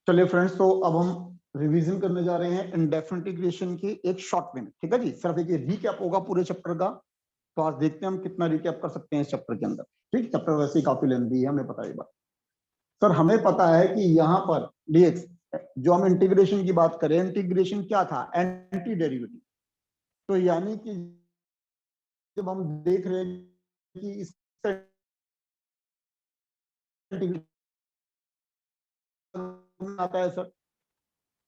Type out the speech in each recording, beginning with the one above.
चलिए फ्रेंड्स, तो अब हम रिवीजन करने जा रहे हैं इंडेफिनिट इंटीग्रेशन की एक शॉर्ट में, ठीक है जी। सिर्फ एक रिकैप होगा पूरे चैप्टर का, तो आज देखते हैं हम कितना रिकैप कर सकते हैं इस चैप्टर के अंदर। ठीक, चैप्टर वैसे ही काफी लेंथी है, हमें पता है बात। सर हमें पता है कि यहाँ पर dx, जो हम इंटीग्रेशन की बात करें, इंटीग्रेशन क्या था, एंटी डेरिवेटिव। तो यानी कि जब हम देख रहे हैं कि इस आता है सर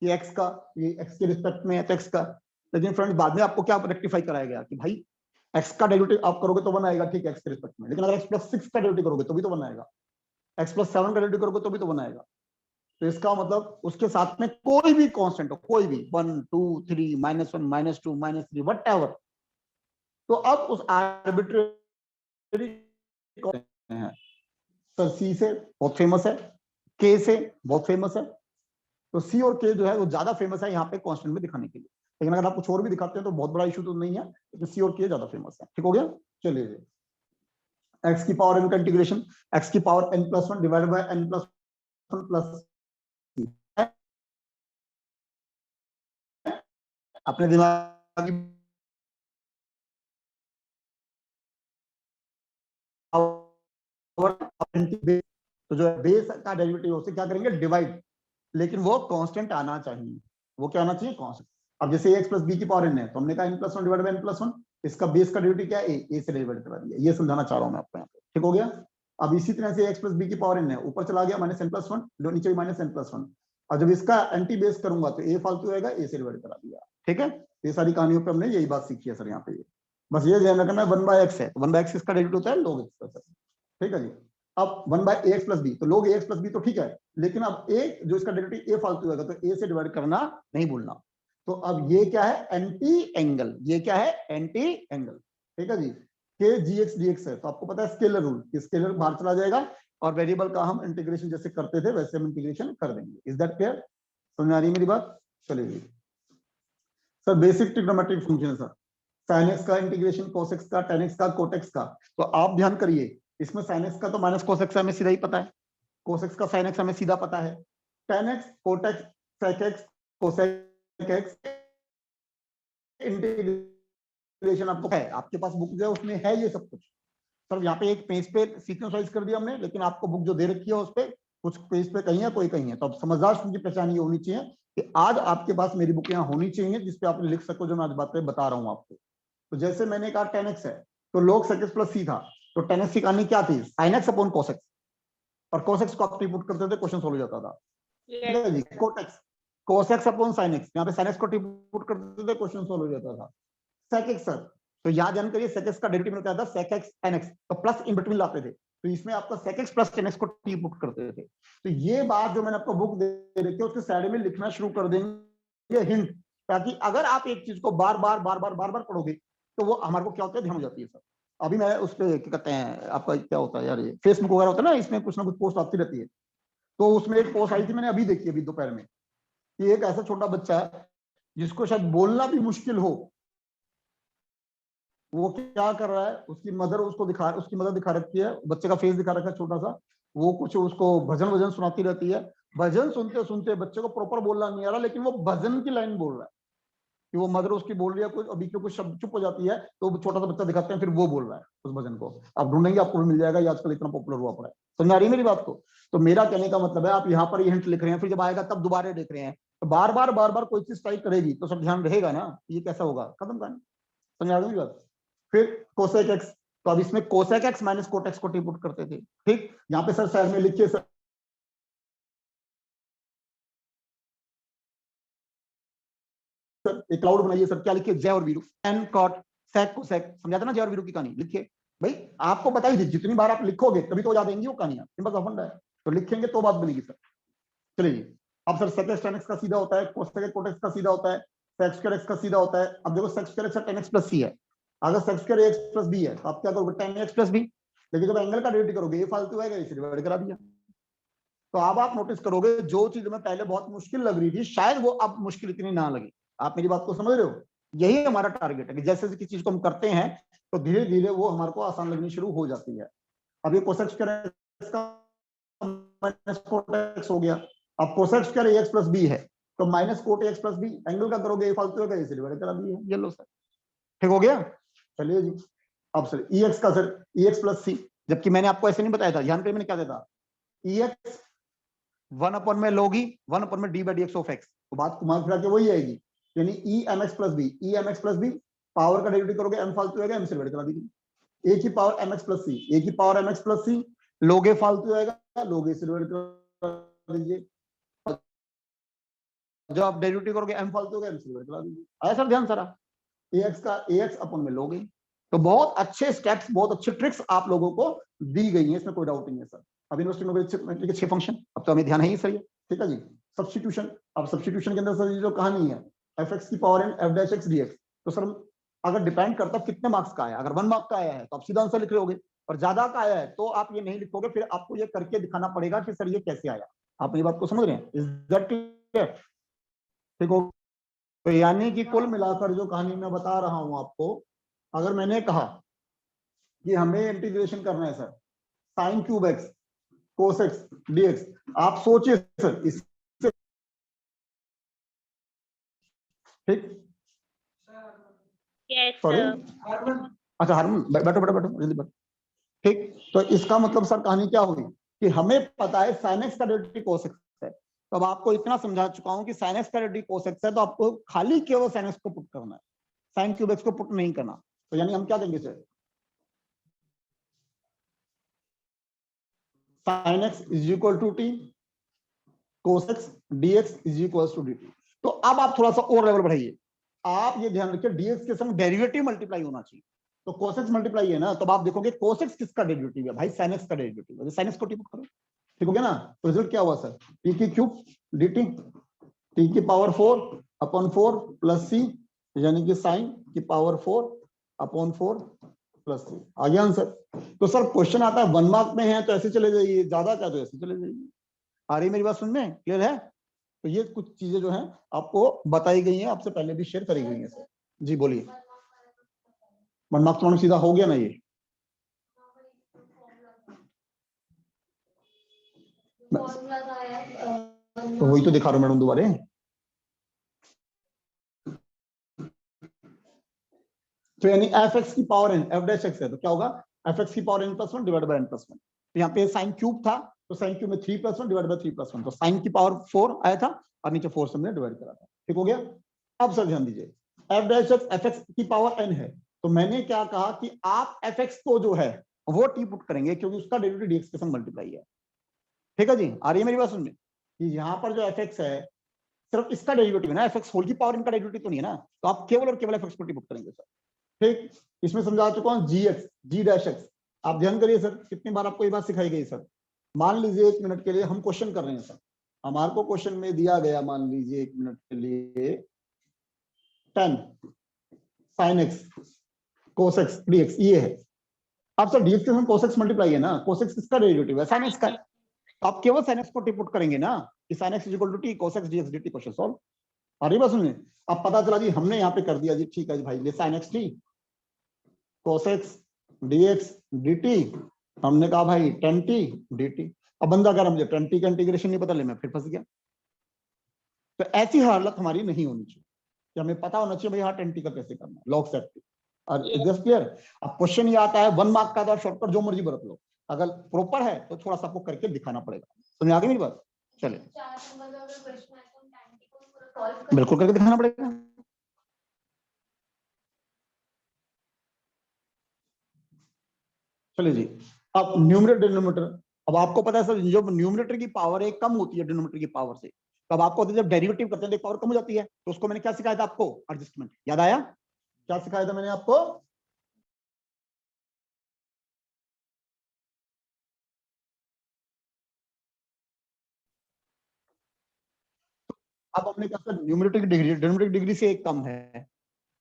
ये एक्स का, ये एक्स के रिस्पेक्ट में है तो एक्स का। लेकिन फ्रेंड्स बाद में आपको क्या रेक्टिफाई कराया गया कि भाई एक्स का डेरिवेटिव आप करोगे तो बनाएगा, ठीक है, एक्स के रिस्पेक्ट में। लेकिन अगर एक्स प्लस 6 का डेरिवेटिव करोगे तो भी तो बनाएगा, एक्स प्लस 7 का डेरिवेटिव करोगे तो भी तो बनाएगा। तो इसका मतलब उसके साथ में कोई भी कांस्टेंट हो, कोई भी 1 2 3 -1 -2 -3 व्हाटएवर, तो अब उस आर्बिट्रेरी है सर। सी से बहुत फेमस है, के से बहुत फेमस है। तो सी और के जो है वो ज्यादा फेमस है यहाँ पे कांस्टेंट में दिखाने के लिए। लेकिन अगर आप कुछ और भी दिखाते हैं तो बहुत बड़ा इशू तो नहीं है, लेकिन सी और के ज्यादा फेमस है। ठीक हो गया। चलिए, एक्स की पावर एन का इंटीग्रेशन, एक्स की power n+1 divided by n+1 plus अपने दिमाग की तो जो है बेस का डेरिवेटिव उसे क्या करेंगे, डिवाइड। लेकिन वो कांस्टेंट आना चाहिए। वो क्या आना चाहिए, कांस्टेंट। अब जैसे x प्लस बी की पावर n है, तो हमने कहा n+1 डिवाइड बाय n+1, इसका बेस का डेरिवेटिव क्या है, a से डिवाइड करा दिया। ये समझाना चाह रहा हूं मैं आपको यहाँ पे। ठीक हो गया। अब इसी तरह से x प्लस बी की पावर n है, ऊपर चला गया -n+1, नीचे -n+1। और जब इसका एंटी बेस करूंगा तो a फालतू आएगा, a से डिवाइड करा दिया। ठीक है, ये सारी कहानियों पे हमने यही बात सीखी है सर यहाँ पे। बस ये ध्यान रखना, 1/x है, 1/x इसका डेरिवेटिव होता है log x का। ठीक है जी। अब 1/ax प्लस बी, तो log ax प्लस बी तो ठीक है, लेकिन अब a जो इसका डेरिवेटिव a फालतू आएगा, तो a से डिवाइड करना नहीं भूलना। तो अब ये क्या है, एंटी एंगल। ये क्या है, एंटी एंगल। ठीक है जी। के जीएक्स डीएक्स है, तो आपको पता है स्केलर रूल, स्केलर बाहर चला जाएगा और वेरिएबल का हम इंटीग्रेशन जैसे करते थे वैसे हम इंटीग्रेशन कर देंगे। Is that clear? समझ आ रही है मेरी बात? चलिए sir, basic trigonometric function sir, sin x का इंटीग्रेशन cos x का, tan x का, cot x का। तो आप ध्यान करिए, इसमें sin x का तो माइनस cos x हमें सीधा ही पता है, cos x का sin x हमें सीधा पता है, tan x cot x sec x cosec x integration आपको है, आपके पास बुक जो है उसमें है ये सब कुछ। सर यहाँ पे एक पेज पे सीक्वेंस वाइज कर दिया हमने, लेकिन आपको बुक जो दे रखी है उस पे कुछ पेज पे कहीं है, कोई कहीं है। तो अब समझदार की पहचान ये होनी चाहिए कि आज आपके पास मेरी बुक यहाँ होनी चाहिए जिसपे आप लिख सको जो मैं आज बातें बता रहा हूँ आपको। तो जैसे मैंने कहा tan x है, तो log sec x plus c था, तो tan x की कहानी क्या थी, sin x upon cos x, और cos x को आप पुट करते थे, क्वेश्चन सोल्व हो जाता था। ठीक है जी। cot x, cos x upon sin x, यहाँ पे sin x को पुट करते थे, क्वेश्चन सोल्व हो जाता था। sec x सर, तो याद ध्यान करिए sec x का डेरिवेटिव क्या था, sec x tan x, तो प्लस इन बिटवीन लाते थे, तो इसमें आपका sec x plus tan x को पुट करते थे। तो ये बात जो मैंने आपको बुक दे रखी है उसके साइड में लिखना शुरू कर देंगे हिंट, ताकि अगर आप एक चीज को बार बार बार बार बार बार पढ़ोगे तो वो हमारे को क्या होता है, ध्यान हो जाती है सर। अभी मैं उस पर क्या कहते हैं, आपका क्या होता है यार, ये फेसबुक वगैरह होता है ना, इसमें कुछ ना कुछ पोस्ट आती रहती है। तो उसमें एक पोस्ट आई थी, मैंने अभी देखी, अभी दोपहर में, कि एक ऐसा छोटा बच्चा है जिसको शायद बोलना भी मुश्किल हो, वो क्या कर रहा है, उसकी मदर उसको उसकी मदर दिखा रखी है, बच्चे का फेस दिखा रखा है छोटा सा, वो कुछ उसको भजन वजन सुनाती रहती है। भजन सुनते सुनते बच्चे को प्रॉपर बोलना नहीं आ रहा, लेकिन वो भजन की लाइन बोल रहा है, कि वो मदर उसकी बोल रही है कुछ, अभी कुछ शब्द चुप हो जाती है, तो छोटा सा बच्चा दिखाते हैं, फिर वो बोल रहा है उस भजन को। आप ढूंढेंगे आपको भी मिल जाएगा, ये आजकल इतना पॉपुलर हुआ पड़ा है। समझ आ रही है मेरी बात को? तो मेरा कहने का मतलब है, आप यहाँ पर ये हिंट लिख रहे हैं, फिर जब आएगा तब दोबारा देख रहे हैं, तो बार बार कोई चीज टाइप करेगी तो सब ध्यान रहेगा ना, ये कैसा होगा, खत्म कहानी। समझ आ रही बात? फिर कोसेक एक्स, तो अब इसमें cosec x minus cot x को पुट करते थे। ठीक, यहाँ पे सर साइड में लिखिए सर, एक क्लाउड बनाइए सर, क्या लिखिए, जय और Veeru, n cot sec cosec. समझाता ना जय और वीरू की कहानी, लिखिए भाई, आपको बताइए जितनी बार आप लिखोगे तभी तो याद आएंगी वो कहानियां, सिंपल सा फंडा है। तो लिखेंगे तो बात बनेगी सर। चलिए, अब sir sec x ten x का सीधा होता है, कोसेक कोट एक्स का सीधा होता है, सेक स्क्वायर एक्स का सीधा होता है। अब देखो sec square x ten x plus c है, अगर sec square x plus b है तो आप क्या करोगे, टेन एक्स प्लस बी। लेकिन जब एंगल का डेरिवेटिव करोगे ये फालतू आएगा, इसे डिवाइड करा दिया। तो अब आप नोटिस करोगे जो चीज में पहले बहुत मुश्किल लग रही थी, शायद वो अब मुश्किल इतनी ना लगे। आप मेरी बात को समझ रहे हो? यही हमारा टारगेट है कि जैसे किसी चीज को हम करते हैं तो धीरे धीरे वो हमारे को आसान लगनी शुरू हो जाती है। अब ये कोसेक स्क्वायर एक्स का माइनस कोट एक्स हो गया, अब cosec square a x plus b है तो minus cot a x plus b, angle का करोगे ए फालतू होगा, इसे डिवाइड करा बी है, ये लो सर, ठीक हो गया। चलिए जी, अब सर ई एक्स का सर ई एक्स प्लस सी, जबकि मैंने आपको ऐसे नहीं बताया था, ध्यान करिए मैंने क्या दिया था, ई एक्स 1 में log ई 1 में d by d x of x, तो बात घुमा फिरा के वही आएगी, यानी e m x plus b, e m x plus b power का डेरिवेटिव करोगे एम फालतू आएगा, एम से डिवाइड करा दीजिए, ए की power m x plus c, a की power m x plus c, log a फालतू आएगा, log ए से डिवाइड करा दीजिए, जब आप डेरिवेटिव करोगे एम फालतू होगा, एम से डिवाइड करा दीजिए, आया सर ध्यान सारा, ए एक्स का ए एक्स अपन में log ए। तो बहुत अच्छे स्टेप्स, बहुत अच्छे ट्रिक्स आप लोगों को दी गई हैं, इसमें कोई डाउट नहीं है सर। अब यूनिवर्सिटी में 6 फंक्शन, अब तो हमें ध्यान है ही सर ये, ठीक है जी। सब्स्टिट्यूशन, अब सब्स्टिट्यूशन के अंदर सर जो कहानी है एफ एक्स की power n f dash x d x, तो सर अगर डिपेंड करता है कितने मार्क्स का आया, अगर 1 मार्क का आया है तो आप सीधा आंसर लिख रहे होगे, और ज्यादा का आया है तो आप ये नहीं लिखोगे, फिर आपको ये करके दिखाना पड़ेगा कि सर ये कैसे आया। आप ये बात को समझ रहे हैं, इज दैट क्लियर? ठीक हो, तो यानी कि कुल मिलाकर जो कहानी मैं बता रहा हूं आपको, अगर मैंने कहा कि हमें इंटीग्रेशन करना है sir sine cube x cos x dx, आप सोचिए सर इससे, ठीक, सॉरी अच्छा हारमोन बैठो बैठो बैठो जल्दी बैठो, ठीक। तो इसका मतलब सर कहानी क्या होगी कि हमें पता है साइन एक्स का डेरिवेटिव कोस एक्स है, तो अब आपको इतना समझा चुका हूं कि साइन एक्स का डेरिवेटिव कोस एक्स है, तो आपको खाली केवल साइन एक्स को पुट करना है, साइन क्यूब एक्स को पुट नहीं करना। तो यानी हम क्या देंगे sir, sin x is equal to t cos x dx is equal to dt। तो अब आप थोड़ा सा और लेवल बढ़ाइए, आप ये ध्यान रखिए dx के संग डेरिवेटिव मल्टीप्लाई होना चाहिए, तो cos x मल्टीप्लाई है ना, तब आप देखोगे cos x किसका डेरिवेटिव है, भाई sin x का डेरिवेटिव है, sin x को टी पुट करो, ठीक हो गया ना। तो रिजल्ट क्या हुआ सर, t की क्यूब dt t की पावर 4 अपॉन 4 प्लस c, यानी कि sin की पावर 4 अपॉन 4 प्लस सी, आ गया आंसर। तो सर क्वेश्चन आता है 1 मार्क में है तो ऐसे चले जाइए, ज्यादा क्या तो ऐसे चले जाइए, आ रही मेरी बात समझ में, क्लियर है? तो ये कुछ चीजें जो हैं आपको बताई गई हैं, आपसे पहले भी शेयर करी गई हैं सर। जी बोलिए, 1 मार्क तो सीधा हो गया ना ये, तो वही तो दिखा रहा हूं मैडम दोबारे, तो यानी एफ एक्स की power n f dash x है, तो क्या होगा एफ एक्स की power n plus 1 divide by n plus 1, तो यहाँ पे साइन क्यूब था तो साइन क्यूब में 3 प्लस 1 डिवाइड बाय 3 प्लस 1, तो साइन की पावर 4 आया था और नीचे 4 से हमने डिवाइड करा था, ठीक हो गया। अब सर ध्यान दीजिए, F dash x F x की पावर एन है, तो मैंने क्या कहा कि आप एफ एक्स को जो है वो टी पुट करेंगे क्योंकि उसका डेरिवेटिव डीएक्स के संग मल्टीप्लाई है, ठीक है जी। आ रही है मेरी बात सुन में कि यहाँ पर जो एफ एक्स है सिर्फ इसका डेरिवेटिव है ना, एफ एक्स होल की पावर इनका डेरिवेटिव तो नहीं है ना, तो आप केवल और केवल एफ एक्स को टी पुट करेंगे सर, ठीक। इसमें समझा चुका हूं जी एक्स जी डैश एक्स, आप ध्यान करिए सर, कितनी बार आपको ये बात सिखाई गई सर। मान लीजिए 1 मिनट के लिए हम क्वेश्चन कर रहे हैं सर, हमारे को क्वेश्चन में दिया गया, मान लीजिए 1 मिनट के लिए 10 sin x cos x dx ये है, अब सर dx के साथ cos x मल्टीप्लाई है ना, cos x किसका डेरिवेटिव है, sin x का, तो आप केवल sin x को टी पुट करेंगे ना कि sin x equal to t cos x dx dt, question solve. अरे बस सुनिए, अब पता चला जी हमने यहाँ पे कर दिया जी, ठीक है जी भाई, ये sin x t cos x dx dt, हमने कहा भाई 10t dt, अब बंदा कर मुझे 10t का इंटीग्रेशन नहीं पता, ले मैं फिर फंस गया। तो ऐसी हालत हमारी नहीं होनी चाहिए कि हमें पता होना चाहिए भाई हाँ 10t का कैसे करना है, लॉग सेट, और जस्ट क्लियर। अब क्वेश्चन ये आता है 1 मार्क का, तो शॉर्टकट जो मर्जी बरत लो, अगर प्रॉपर है तो थोड़ा सा आपको करके दिखाना पड़ेगा, समझ आ गई मेरी बात? चलिए बिल्कुल करके दिखाना पड़ेगा। चलिए जी, अब न्यूमरेटर डिनोमिनेटर, अब आपको पता है सर जब न्यूमरेटर की पावर एक कम होती है डिनोमिनेटर की पावर से, तब आपको जब डेरिवेटिव करते हैं पावर कम हो जाती है, तो उसको मैंने क्या सिखाया था आपको, एडजस्टमेंट, याद आया क्या सिखाया था मैंने आपको? अब हमने कहा सर न्यूमरेटर की डिग्री डिनोमिनेटर की डिग्री से एक कम है,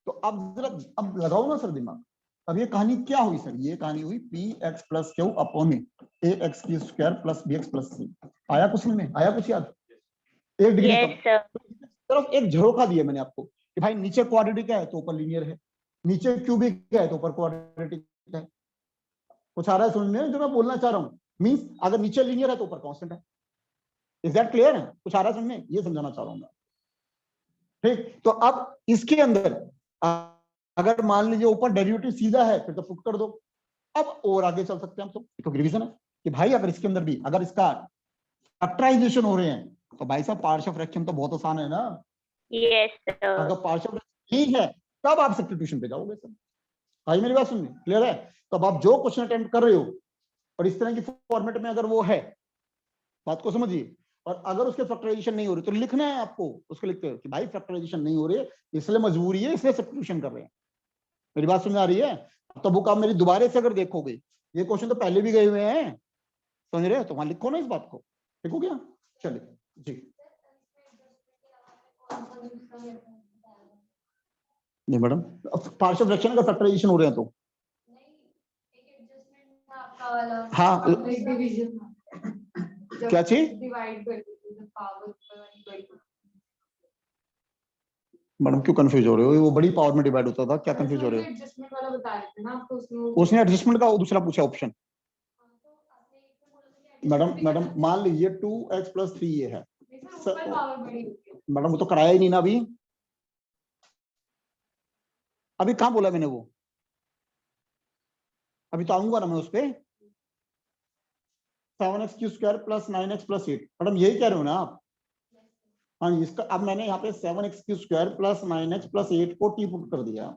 तो अब जरा अब लगाओ ना सर दिमाग, अब ये कहानी क्या हुई सर, ये कहानी हुई p x plus q upon a x की square plus b x plus c, आया कुछ में, आया कुछ याद, एक डिग्री कम, सिर्फ एक झरोखा दिया मैंने आपको कि भाई नीचे क्वाड्रेटिक है तो ऊपर लीनियर है, नीचे क्यूबिक है तो ऊपर क्वाड्रेटिक है, कुछ आ रहा है सुनने जो मैं बोलना चाह रहा हूँ, मींस अगर नीचे लीनियर है तो ऊपर कांस्टेंट है, इज दैट क्लियर? कुछ आ रहा है समझ में? ये समझाना चाह रहा हूँ मैं। ठीक, तो अब इसके अंदर अगर मान लीजिए ऊपर डेरिवेटिव सीधा है फिर तो पुट कर दो। अब और आगे चल सकते हैं हम, तो रिवीजन है कि भाई अगर इसके अंदर भी अगर इसका फैक्टराइजेशन हो रहे हैं तो भाई साहब पार्शियल फ्रैक्शन तो बहुत आसान है ना। Yes sir. अगर पार्शियल फ्रैक्शन नहीं है तब आप सब्स्टिट्यूशन पे जाओगे सर। भाई मेरी बात सुनिए, क्लियर है? तो अब आप जो क्वेश्चन अटेम्प्ट कर रहे हो और इस तरह की फॉर्मेट में अगर वो है, बात को समझिए, और अगर उसके फैक्टराइजेशन नहीं हो रही तो लिखना है आपको, उसको लिखते हो कि भाई फैक्टराइजेशन नहीं हो रही इसलिए मजबूरी है, इसलिए सब्स्टिट्यूशन कर रहे हैं। मेरी बात समझ आ रही है? तो बुक आप मेरी दोबारा से अगर देखोगे, ये क्वेश्चन तो पहले भी गए हुए हैं, समझ रहे हो? तो वहां लिखो ना इस बात को, लिखो क्या? चलिए जी। नहीं मैडम, पार्शियल फ्रैक्शन का फैक्टराइजेशन हो रहे हैं तो हाँ, क्या चीज मैडम क्यों कंफ्यूज हो रहे हो? वो बड़ी पावर में डिवाइड होता था, क्या कंफ्यूज हो रहे हो? एडजस्टमेंट वाला बता रहे थे ना आपको, उसने एडजस्टमेंट का दूसरा पूछा ऑप्शन। मैडम मान लीजिए 2x + 3 ये है मैडम, वो तो कराया ही नहीं ना अभी। अभी कहाँ बोला मैंने वो? अभी तो आऊंगा ना मैं उस पर। 7x² + 9x + 8 मैडम यही कह रहे हो ना आप? हाँ, इसका अब मैंने यहाँ पे 7x² + 9x + 8 को टी पुट कर दिया।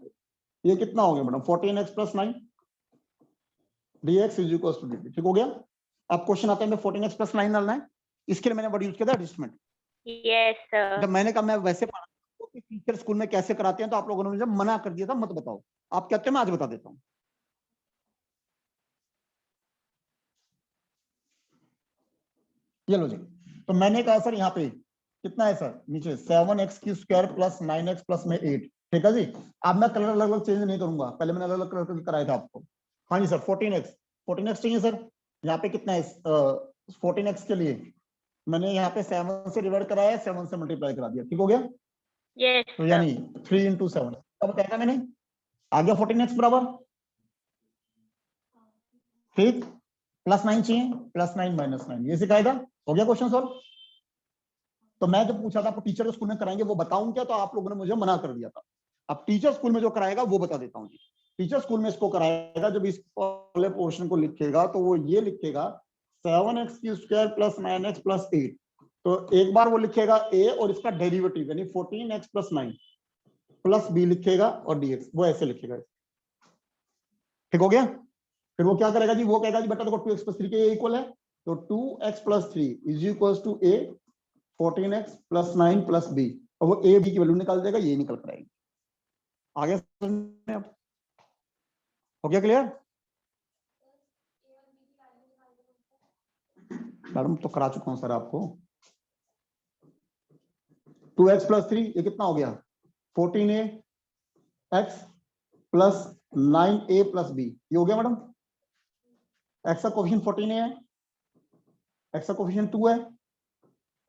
ये कितना हो गया मैडम? 14x + 9 dx = dt। ठीक हो गया? अब क्वेश्चन आता है मैं 14x + 9 डालना है, इसके लिए मैंने वर्ड यूज किया था एडजस्टमेंट। Yes sir. जब मैंने कहा मैं वैसे पढ़ा कि टीचर स्कूल में कैसे कराते हैं तो आप लोगों ने मुझे मना कर दिया था, मत बताओ। आप कहते हैं मैं आज बता देता हूँ। ये लो जी, तो मैंने कहा सर यहाँ पे कितना है सर? नीचे 7x² + 9x + में 8। ठीक है जी। अब मैं कलर अलग अलग चेंज नहीं करूंगा, पहले मैंने अलग अलग कलर कराया था आपको। हाँ जी सर, 14x चाहिए सर। यहाँ पे कितना है 14x के लिए? मैंने यहाँ पे 7 से डिवाइड कराया, 7 से मल्टीप्लाई करा दिया। ठीक हो गया? यस तो यानी 3 × 7 क्या बताया मैंने? आ गया 14x बराबर। ठीक, +9 चाहिए, +9 - 9 ये सिखाएगा। हो गया क्वेश्चन सॉल्व? तो मैं जब पूछा था आपको टीचर स्कूल में कराएंगे वो बताऊं क्या, तो आप लोगों ने मुझे मना कर दिया था। अब टीचर स्कूल में जो कराएगा वो बता देता हूँ जी। टीचर स्कूल में इसको कराएगा, जब इस वाले पोर्शन को लिखेगा तो वो ये लिखेगा 7x² + 9x + 8। तो एक बार वो लिखेगा a और इसका डेरिवेटिव यानी 14x + 9 प्लस b लिखेगा और dx, वो ऐसे लिखेगा। ठीक हो गया? फिर वो क्या करेगा जी? वो कहेगा जी बेटा देखो 2x + 3 के इक्वल है, तो 2x + 3 = a 14x + 9 + b, और वो a b की वैल्यू निकाल देगा, ये निकल कर आएगी। आगे हो गया क्लियर? मैडम तो करा चुका हूं सर आपको। 2x + 3 ये कितना हो गया? 14x + 9a + b, ये हो गया मैडम। x का कोएफिशिएंट 14a है, x का कोएफिशिएंट 2 है,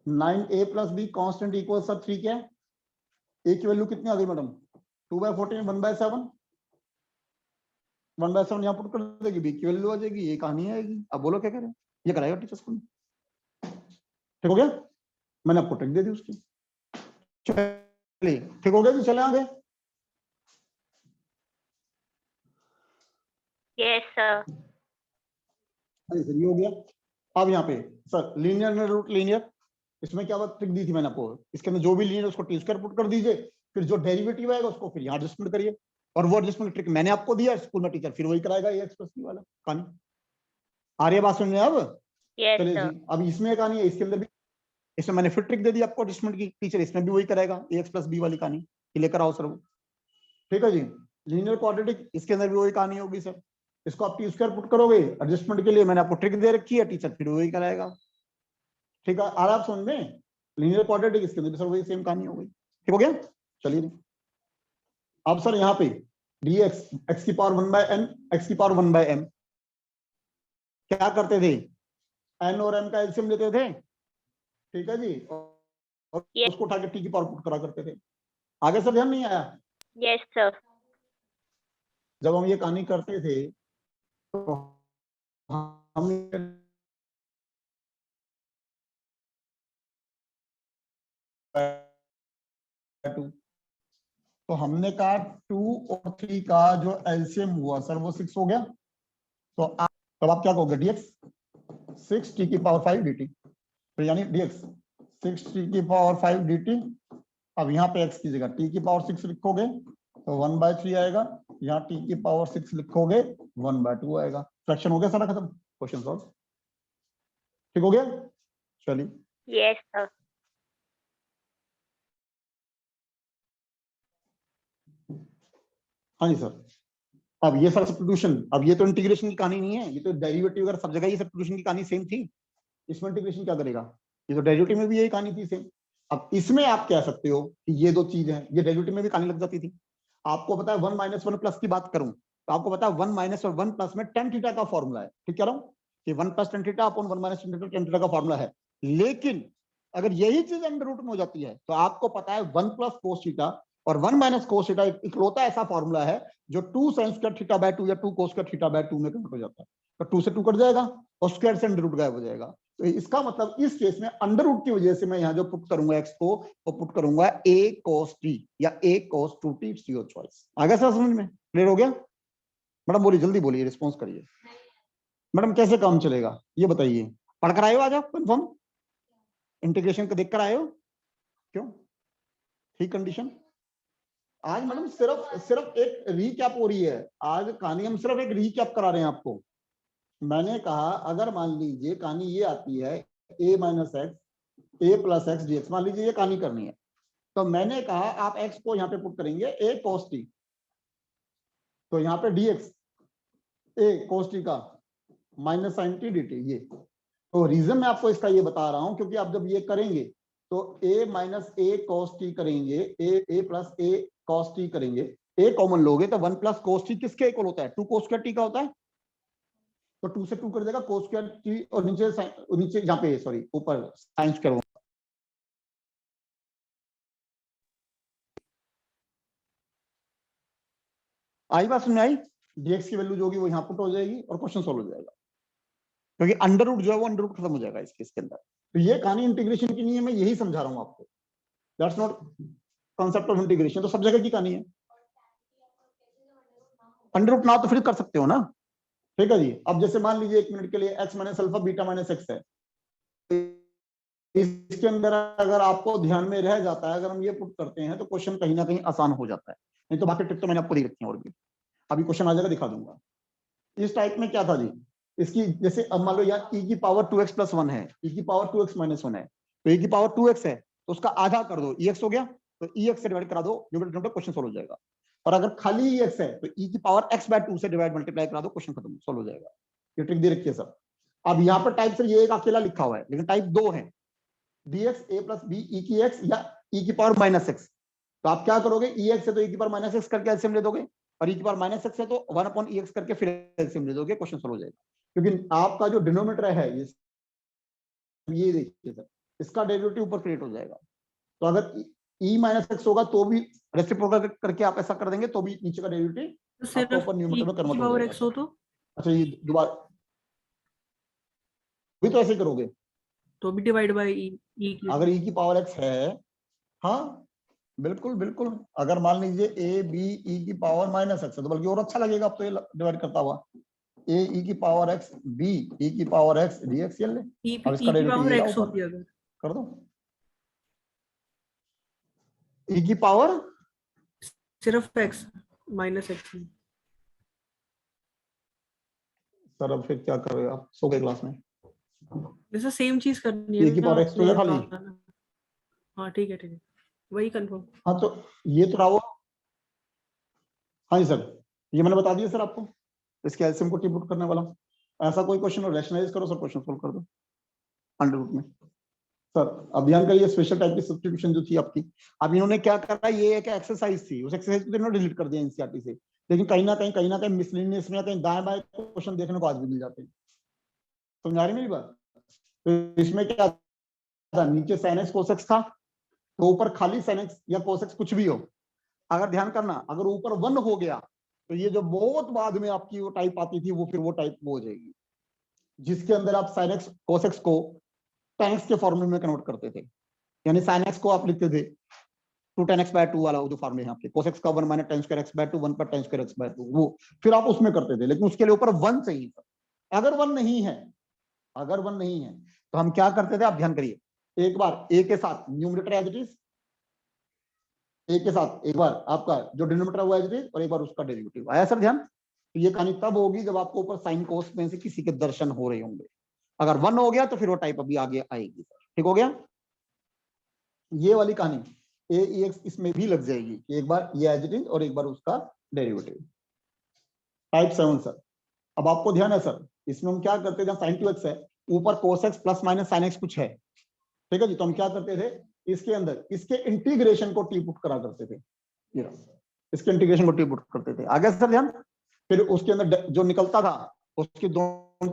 9a + b constant equal sir 3 क्या है? a की वैल्यू कितनी आ गई मैडम? 2/14 1/7, 1/7 यहाँ पुट कर देगी, b की वैल्यू आ जाएगी, ये कहानी आएगी। अब बोलो क्या करें? ये कराएगा टीचर स्कूल में। ठीक हो गया? मैंने आपको ट्रिक दे दी उसकी। चलिए ठीक हो गया जी, चले आगे। Yes sir. सर ये हो गया। अब यहाँ पे सर लीनियर रूट लीनियर, इसमें क्या बात ट्रिक दी थी मैंने आपको? इसके अंदर जो भी लीनियर उसको t² पुट कर दीजिए, फिर जो डेरिवेटिव आएगा उसको फिर यहाँ एडजस्टमेंट करिए, और वो एडजस्टमेंट ट्रिक मैंने आपको दिया स्कूल में, टीचर फिर वही कराएगा ax + b वाला कहानी। आ रही है बात समझ में अब? यस चलिए सर। जी, अब इसमें कहानी है, इसके अंदर भी इसमें मैंने फिर ट्रिक दे दी आपको एडजस्टमेंट की, टीचर इसमें भी वही करेगा ax + b वाली कहानी, लेकर आओ सर वो। ठीक है जी। लीनियर क्वाड्रेटिक, इसके अंदर भी वही कहानी होगी सर। इसको आप t² पुट करोगे एडजस्टमेंट के लिए, मैंने आपको ट्रिक दे रखी है, टीचर फिर वही कराएगा। ठीक है, आ रहा आप समझ में? लीनियर क्वाड्रेटिक इसके अंदर भी सर वही सेम कहानी हो गई। ठीक हो गया? चलिए अब सर यहाँ पे dx x⁴ 1/n x⁴ 1/m, क्या करते थे? n और m का एलसीएम लेते थे। ठीक है जी, और उसको उठा के t की पावर पुट करा करते थे। आगे सर ध्यान नहीं आया? Yes sir. जब हम ये कहानी करते थे तो हम 2। तो हमने कहा 2 और 3 का जो एलसीएम हुआ सर वो 6 हो गया। तो आप क्या कहोगे, dx 6t की पावर 5 dt, तो यानी dx 6t की पावर 5 dt। अब यहाँ पे x की जगह t की पावर 6 लिखोगे तो 1/3 आएगा, यहाँ t की पावर 6 लिखोगे 1/2 आएगा। फ्रैक्शन हो गया सारा खत्म, क्वेश्चन सॉल्व। ठीक हो गया, चलिए। Yes, sir. हाँ जी सर। अब ये सर सब्स्टिट्यूशन, अब ये तो इंटीग्रेशन की कहानी नहीं है, ये तो डेरिवेटिव अगर सब जगह ये सब्स्टिट्यूशन की कहानी सेम थी, इसमें इंटीग्रेशन क्या करेगा, ये तो डेरिवेटिव में भी यही कहानी थी सेम। अब इसमें आप कह सकते हो कि ये दो चीज हैं, ये डेरिवेटिव में भी कहानी लग जाती थी। आपको पता है 1 - 1 प्लस की बात करूं तो आपको पता है 1 - और 1 प्लस में tan थीटा का फॉर्मूला है। ठीक कह रहा हूं कि 1 + tan theta upon 1 - tan theta का फॉर्मूला है। लेकिन अगर यही चीज अंडर रूट में हो जाती है तो आपको पता है 1 + cos थीटा और 1 - cos थीटा इकलौता ऐसा फॉर्मूला है जो 2 sin स्क्वायर थीटा बाय 2 या 2 cos स्क्वायर थीटा बाय 2 में कन्वर्ट हो जाता है। तो 2 से 2 कट जाएगा और स्क्वायर से अंडर रूट गायब हो जाएगा। तो इसका मतलब इस केस में अंडर रूट की वजह से मैं यहाँ जो पुट करूंगा x को वो पुट करूंगा a cos t या a cos 2t, it's your choice. आ गया सर समझ में, क्लियर हो गया? मैडम बोलिए, जल्दी बोलिए, रिस्पॉन्स करिए। मैडम कैसे काम चलेगा ये बताइए, पढ़कर आए हो आज आप कंफर्म? इंटीग्रेशन को देखकर आए हो? क्यों, ठीक कंडीशन? आज मैडम सिर्फ एक रीकैप हो रही है, आज कहानी हम सिर्फ एक रीकैप करा रहे हैं आपको। मैंने कहा अगर मान लीजिए कहानी ये आती है a - x a + x dx, मान लीजिए ये कहानी करनी है, तो मैंने कहा आप x को यहाँ पे पुट करेंगे a cos t, तो यहाँ पे dx a cos t का माइनस sin t dt। ये तो रीजन मैं आपको इसका ये बता रहा हूं क्योंकि आप जब ये करेंगे तो a - a cos t करेंगे, a + a cos t करेंगे, a कॉमन लोगे तो 1 + cos t किसके इक्वल होता है, 2 cos स्क्वायर t का होता है। तो 2 से 2 कर देगा cos स्क्वायर t और नीचे यहाँ पे सॉरी ऊपर sin स्क्वायर। आई बात समझ आई? dx की वैल्यू जो होगी वो यहाँ पुट हो जाएगी और क्वेश्चन सॉल्व हो जाएगा, क्योंकि अंडर रूट जो है वो अंडर रूट खत्म हो जाएगा इस केस के अंदर। तो ये कहानी इंटीग्रेशन की नहीं है, मैं यही समझा रहा हूँ आपको, that's not concept of integration. तो सब जगह की कहानी है, अंडर रूट ना तो फिर कर सकते हो ना। ठीक है जी। अब जैसे मान लीजिए 1 मिनट के लिए x - अल्फा बीटा - x है, इसके अंदर अगर आपको ध्यान में रह जाता है, अगर हम ये पुट करते हैं तो क्वेश्चन कहीं ना कहीं आसान हो जाता है, नहीं तो बाकी ट्रिक तो मैंने आपको दी रखी है और भी, अभी क्वेश्चन आ जाएगा दिखा दूंगा। इस टाइप में क्या था जी, इसकी जैसे अब मान लो यहाँ e की पावर 2x + 1 है, e की पावर 2x - 1 है, तो e की पावर 2x है तो उसका आधा कर दो, ex हो गया, तो ex से डिवाइड करा दो, क्वेश्चन सॉल्व हो जाएगा। और अगर खाली ex है तो e की पावर x/2 से डिवाइड मल्टीप्लाई करा दो, क्वेश्चन खत्म, सॉल्व हो जाएगा। ये ट्रिक दे रखी है सब। अब यहाँ पर टाइप से ये एक अकेला लिखा हुआ है, लेकिन टाइप 2 है, dx a + b e की x या e की पावर -x। तो आप क्या करोगे, ex है तो e की पावर -x करके एलसीएम ले दोगे, और e की पावर -x है तो 1/ex करके फिर एलसीएम ले दोगे, क्वेश्चन सॉल्व हो जाएगा। क्योंकि आपका जो डिनोमिनेटर है ये देखिए सर, इसका डेरिवेटिव ऊपर क्रिएट हो जाएगा। तो अगर e - x होगा तो भी रेसिप्रोकल करके आप ऐसा कर देंगे तो भी नीचे का डेरिवेटिव आपका ऊपर न्यूमरेटर में कन्वर्ट हो जाएगा। तो अच्छा ये दोबारा भी तो ऐसे करोगे तो भी डिवाइड बाय ई की, अगर e की पावर x है, हाँ बिल्कुल बिल्कुल। अगर मान लीजिए a b e की पावर -x है तो बल्कि और अच्छा लगेगा अब तो ये डिवाइड करता हुआ, a e की पावर x b e की पावर x dx ये ले, अब इसका ई की डेरिवेटिव पावर ये x ऊपर होती है अगर, कर दो, e की पावर सिर्फ x -x। सर अब फिर क्या कर रहे हो आप, सो गए क्लास में? जैसे सेम चीज करनी a है की ना पावर x तो है खाली। हाँ ठीक है वही कंफर्म। हाँ तो ये तो रहा वो, हाँ जी सर ये मैंने बता दिया सर आपको, इसके एलसीएम को टिपुट करने वाला। ऐसा कोई क्वेश्चन हो रैशनलाइज करो सर, क्वेश्चन सोल्व कर दो अंडर रूट में। सर अब ध्यान करिए, स्पेशल टाइप की सब्स्टिट्यूशन जो थी आपकी, अब इन्होंने क्या करा, ये एक एक्सरसाइज थी, उस एक्सरसाइज को इन्होंने डिलीट कर दिया एनसीईआरटी से, लेकिन कहीं ना कहीं मिसलिनियस में कहीं दाएं बाएं क्वेश्चन देखने को आज भी मिल जाते हैं। समझा रही मेरी बात? तो इसमें क्या था, नीचे sin x cos x था, तो ऊपर खाली sin x या cos x कुछ भी हो, अगर ध्यान करना अगर ऊपर 1 हो गया तो ये जो बहुत बाद में आपकी वो टाइप आती थी वो फिर वो टाइप वो हो जाएगी, जिसके अंदर आप sin x cos x को tan x के फॉर्मूले में कन्वर्ट करते थे। यानी sin x को आप लिखते थे 2 tan x by 2 वाला वो जो फॉर्मूला है आपके, cos x का 1 minus tan square x by 2 1 पर tan square x by 2, वो फिर आप उसमें करते थे, लेकिन उसके लिए ऊपर 1 चाहिए था। अगर 1 नहीं है, अगर 1 नहीं है तो हम क्या करते थे, आप ध्यान करिए, एक बार a के साथ numerator as it is, a के साथ एक बार आपका जो डिनोमिनेटर है वो एज इट इज, और एक बार उसका डेरिवेटिव। आया सर ध्यान? तो ये कहानी तब होगी जब आपको ऊपर साइन कोस में से किसी के दर्शन हो रहे होंगे। अगर 1 हो गया तो फिर वो टाइप अभी आगे आएगी। ठीक हो गया? ये वाली कहानी ए एक्स इसमें भी लग जाएगी कि एक बार ये एज इट इज और एक बार उसका डेरिवेटिव। टाइप 7 सर, अब आपको ध्यान है सर, इसमें हम क्या करते थे, साइन 2x है, ऊपर cos x plus minus sine x कुछ है, ठीक है जी, तो हम क्या करते थे, इसके अंदर इसके इंटीग्रेशन को टी पुट करा करते थे, ये इसके इंटीग्रेशन को टी पुट करते थे। आगे सर ध्यान, फिर उसके अंदर जो निकलता था उसकी दोनों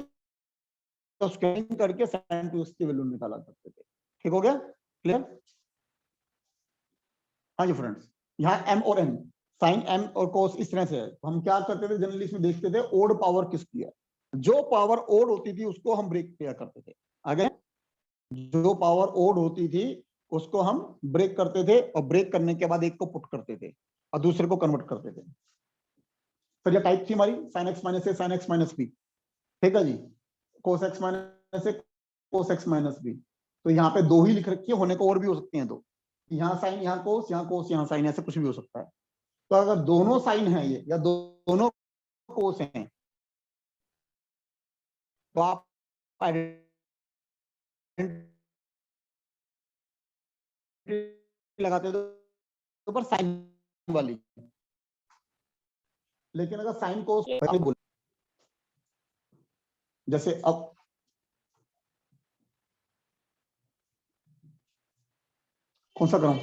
स्क्वायरिंग करके sin 2x की वैल्यू निकाला करते थे। ठीक हो गया? क्लियर? हाँ जी फ्रेंड्स, यहाँ m और n, साइन m और cos इस तरह से है, तो हम क्या करते थे, जनरली इसमें देखते थे ओड पावर किसकी है, जो पावर ओड होती थी उसको हम ब्रेक किया करते थे। आगे, जो पावर ओड होती थी उसको हम ब्रेक करते थे, और ब्रेक करने के बाद एक को पुट करते थे और दूसरे को कन्वर्ट करते थे। तो ये टाइप थी हमारी sin x माइनस ए sin x माइनस बी, ठीक है जी, cos x माइनस ए cos x माइनस बी। तो यहाँ पे दो ही लिख रखी है, होने को और भी हो सकती हैं दो, यहाँ साइन यहाँ कोस यहाँ कोस यहाँ साइन, ऐसे कुछ भी हो सकता है। तो अगर दोनों साइन है ये या दोनों कोस हैं तो आप लगाते तो पर साइन वाली, लेकिन अगर साइन कोस बोल, जैसे अब कौन सा करूं,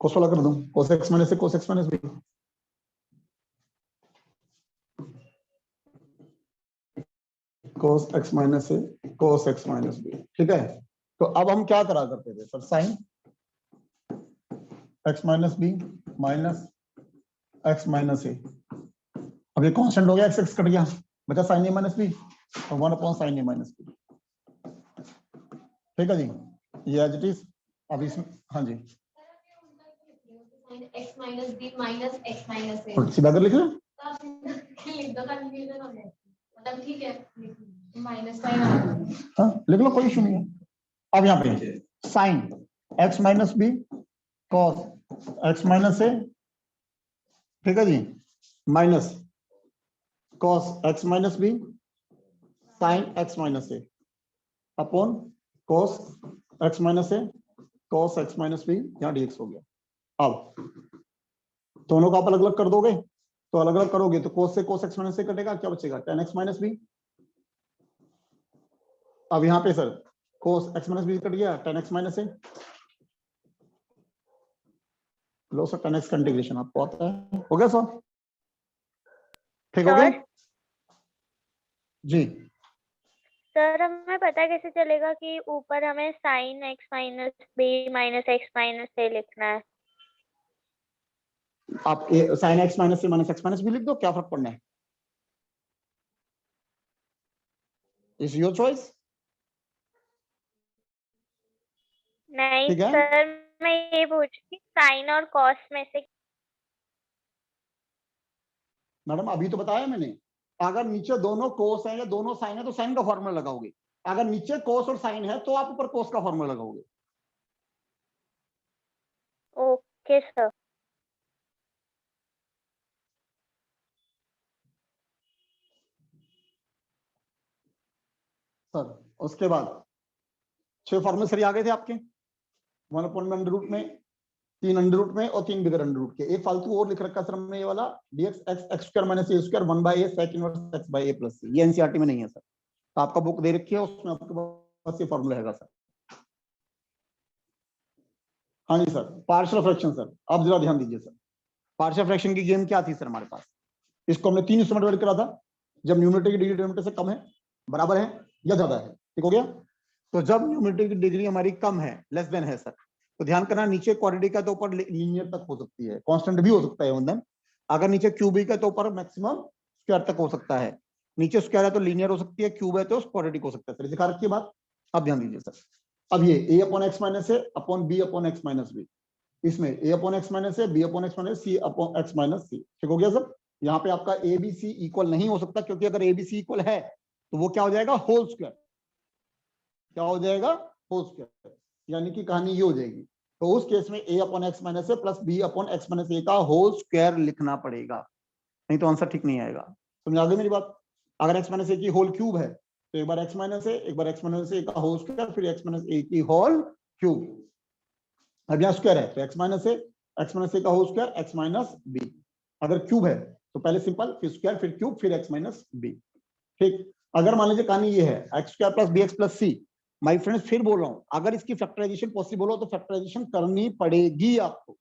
कोस वाला कर दूं, cos x माइनस से cos x minus b, cos x minus से cos x माइनस बी, ठीक है। तो अब हम क्या करा करते थे sir, sine x minus b minus x minus a, अब ये कांस्टेंट हो गया, x x कट गया, बचा साइन ए माइनस बी और 1 अपॉन साइन ए माइनस बी, ठीक है जी, ये एज इट इज। अब इसमें हाँ जी x minus b minus x minus a, और सीधा कर लिख लो, लिख दो, कंफ्यूजन हो गया, मतलब ठीक है माइनस साइन आ गया, हाँ लिख लो, कोई इशू नहीं है। अब यहाँ पे sine x minus b cos x minus a, ठीक है जी, minus cos x minus b sine x minus a upon cos x minus a cos x minus b, यहाँ dx हो गया। अब दोनों को आप अलग अलग कर दोगे, तो अलग अलग करोगे तो cos से cos x माइनस ए कटेगा, क्या बचेगा, tan x माइनस बी। अब यहाँ पे sir cos x minus b cut गया, tan x माइनस ए, लो सर tan x का इंटीग्रेशन आपको आता है, हो गया सर, ठीक हो गया जी। सर हमें पता कैसे चलेगा कि ऊपर हमें sine x minus b minus x minus a लिखना है? आप साइन x माइनस से माइनस x माइनस बी लिख दो, क्या फर्क पड़ना है, इज योर चॉइस। नहीं ठीक है? सर, मैं ये पूछ रही साइन और कॉस में से। मैडम अभी तो बताया मैंने, अगर नीचे दोनों कोस है या दोनों साइन है तो साइन का फॉर्मूला लगाओगे, अगर नीचे कोस और साइन है तो आप ऊपर कोस का फॉर्मूला लगाओगे। Okay sir. सर उसके बाद 6 फॉर्मूले सर आ गए थे आपके, 1 अपॉन अंडर रूट में, 3 अंडर रूट में और 3 बिगर अंडर रूट के। एक फालतू और लिख रखा सर हमने ये वाला dx x square minus a square 1/a sec inverse x by a plus c, ये एनसीईआरटी में नहीं है सर, तो आपका बुक दे रखी है उसमें आपके पास ये फॉर्मूला है सर। हाँ जी सर, पार्शियल फ्रैक्शन सर, अब जरा ध्यान दीजिए सर, पार्शियल फ्रैक्शन की गेम क्या थी सर हमारे पास, इसको हमने 3 हिस्सों में डिवाइड करा था, जब न्यूमरेटर की डिग्री डिनोमिनेटर से कम है, बराबर है या ज्यादा है, ठीक हो गया। तो जब न्यूमरेटर की डिग्री हमारी कम है, लेस देन है सर, तो ध्यान करना नीचे क्वाड्रेटिक का तो ऊपर लीनियर तक हो सकती है, कांस्टेंट भी हो सकता है वंदन, अगर नीचे क्यूबिक है तो ऊपर मैक्सिमम स्क्वायर तक हो सकता है, नीचे स्क्वायर है तो लीनियर हो सकती है, क्यूब है तो क्वाड्रेटिक हो सकता है सर, दिखा रखी है बात, अब ध्यान दीजिए सर। अब ये a upon x minus a upon b upon x minus b, इसमें a upon x minus a, b upon x minus c upon x minus c. ठीक हो गया सर? यहाँ पे आपका ए बी सी इक्वल नहीं हो सकता, क्योंकि अगर ए बी सी इक्वल है तो वो क्या हो जाएगा, होल स्क्वायर। क्या हो जाएगा, होल स्क्वायर, यानी कि कहानी ये हो जाएगी। तो उस केस में a upon x minus a plus b upon x minus a का होल स्क्वायर लिखना पड़ेगा, नहीं तो आंसर ठीक नहीं आएगा। समझ आ गई मेरी बात? अगर एक्स माइनस ए की होल क्यूब है तो एक बार एक्स माइनस ए, एक बार एक्स माइनस ए का होल स्क्वायर, फिर एक्स माइनस ए की होल क्यूब। अब यहाँ स्क्वायर है तो एक्स माइनस ए का whole square x minus b. अगर क्यूब है तो पहले सिंपल, फिर स्क्वायर, फिर क्यूब, फिर एक्स माइनस बी। ठीक, अगर मान लीजिए कहानी ये है x square plus b x plus c, my friends फिर बोल रहा हूं, अगर इसकी फैक्टराइजेशन पॉसिबल हो तो फैक्टराइजेशन करनी पड़ेगी आपको।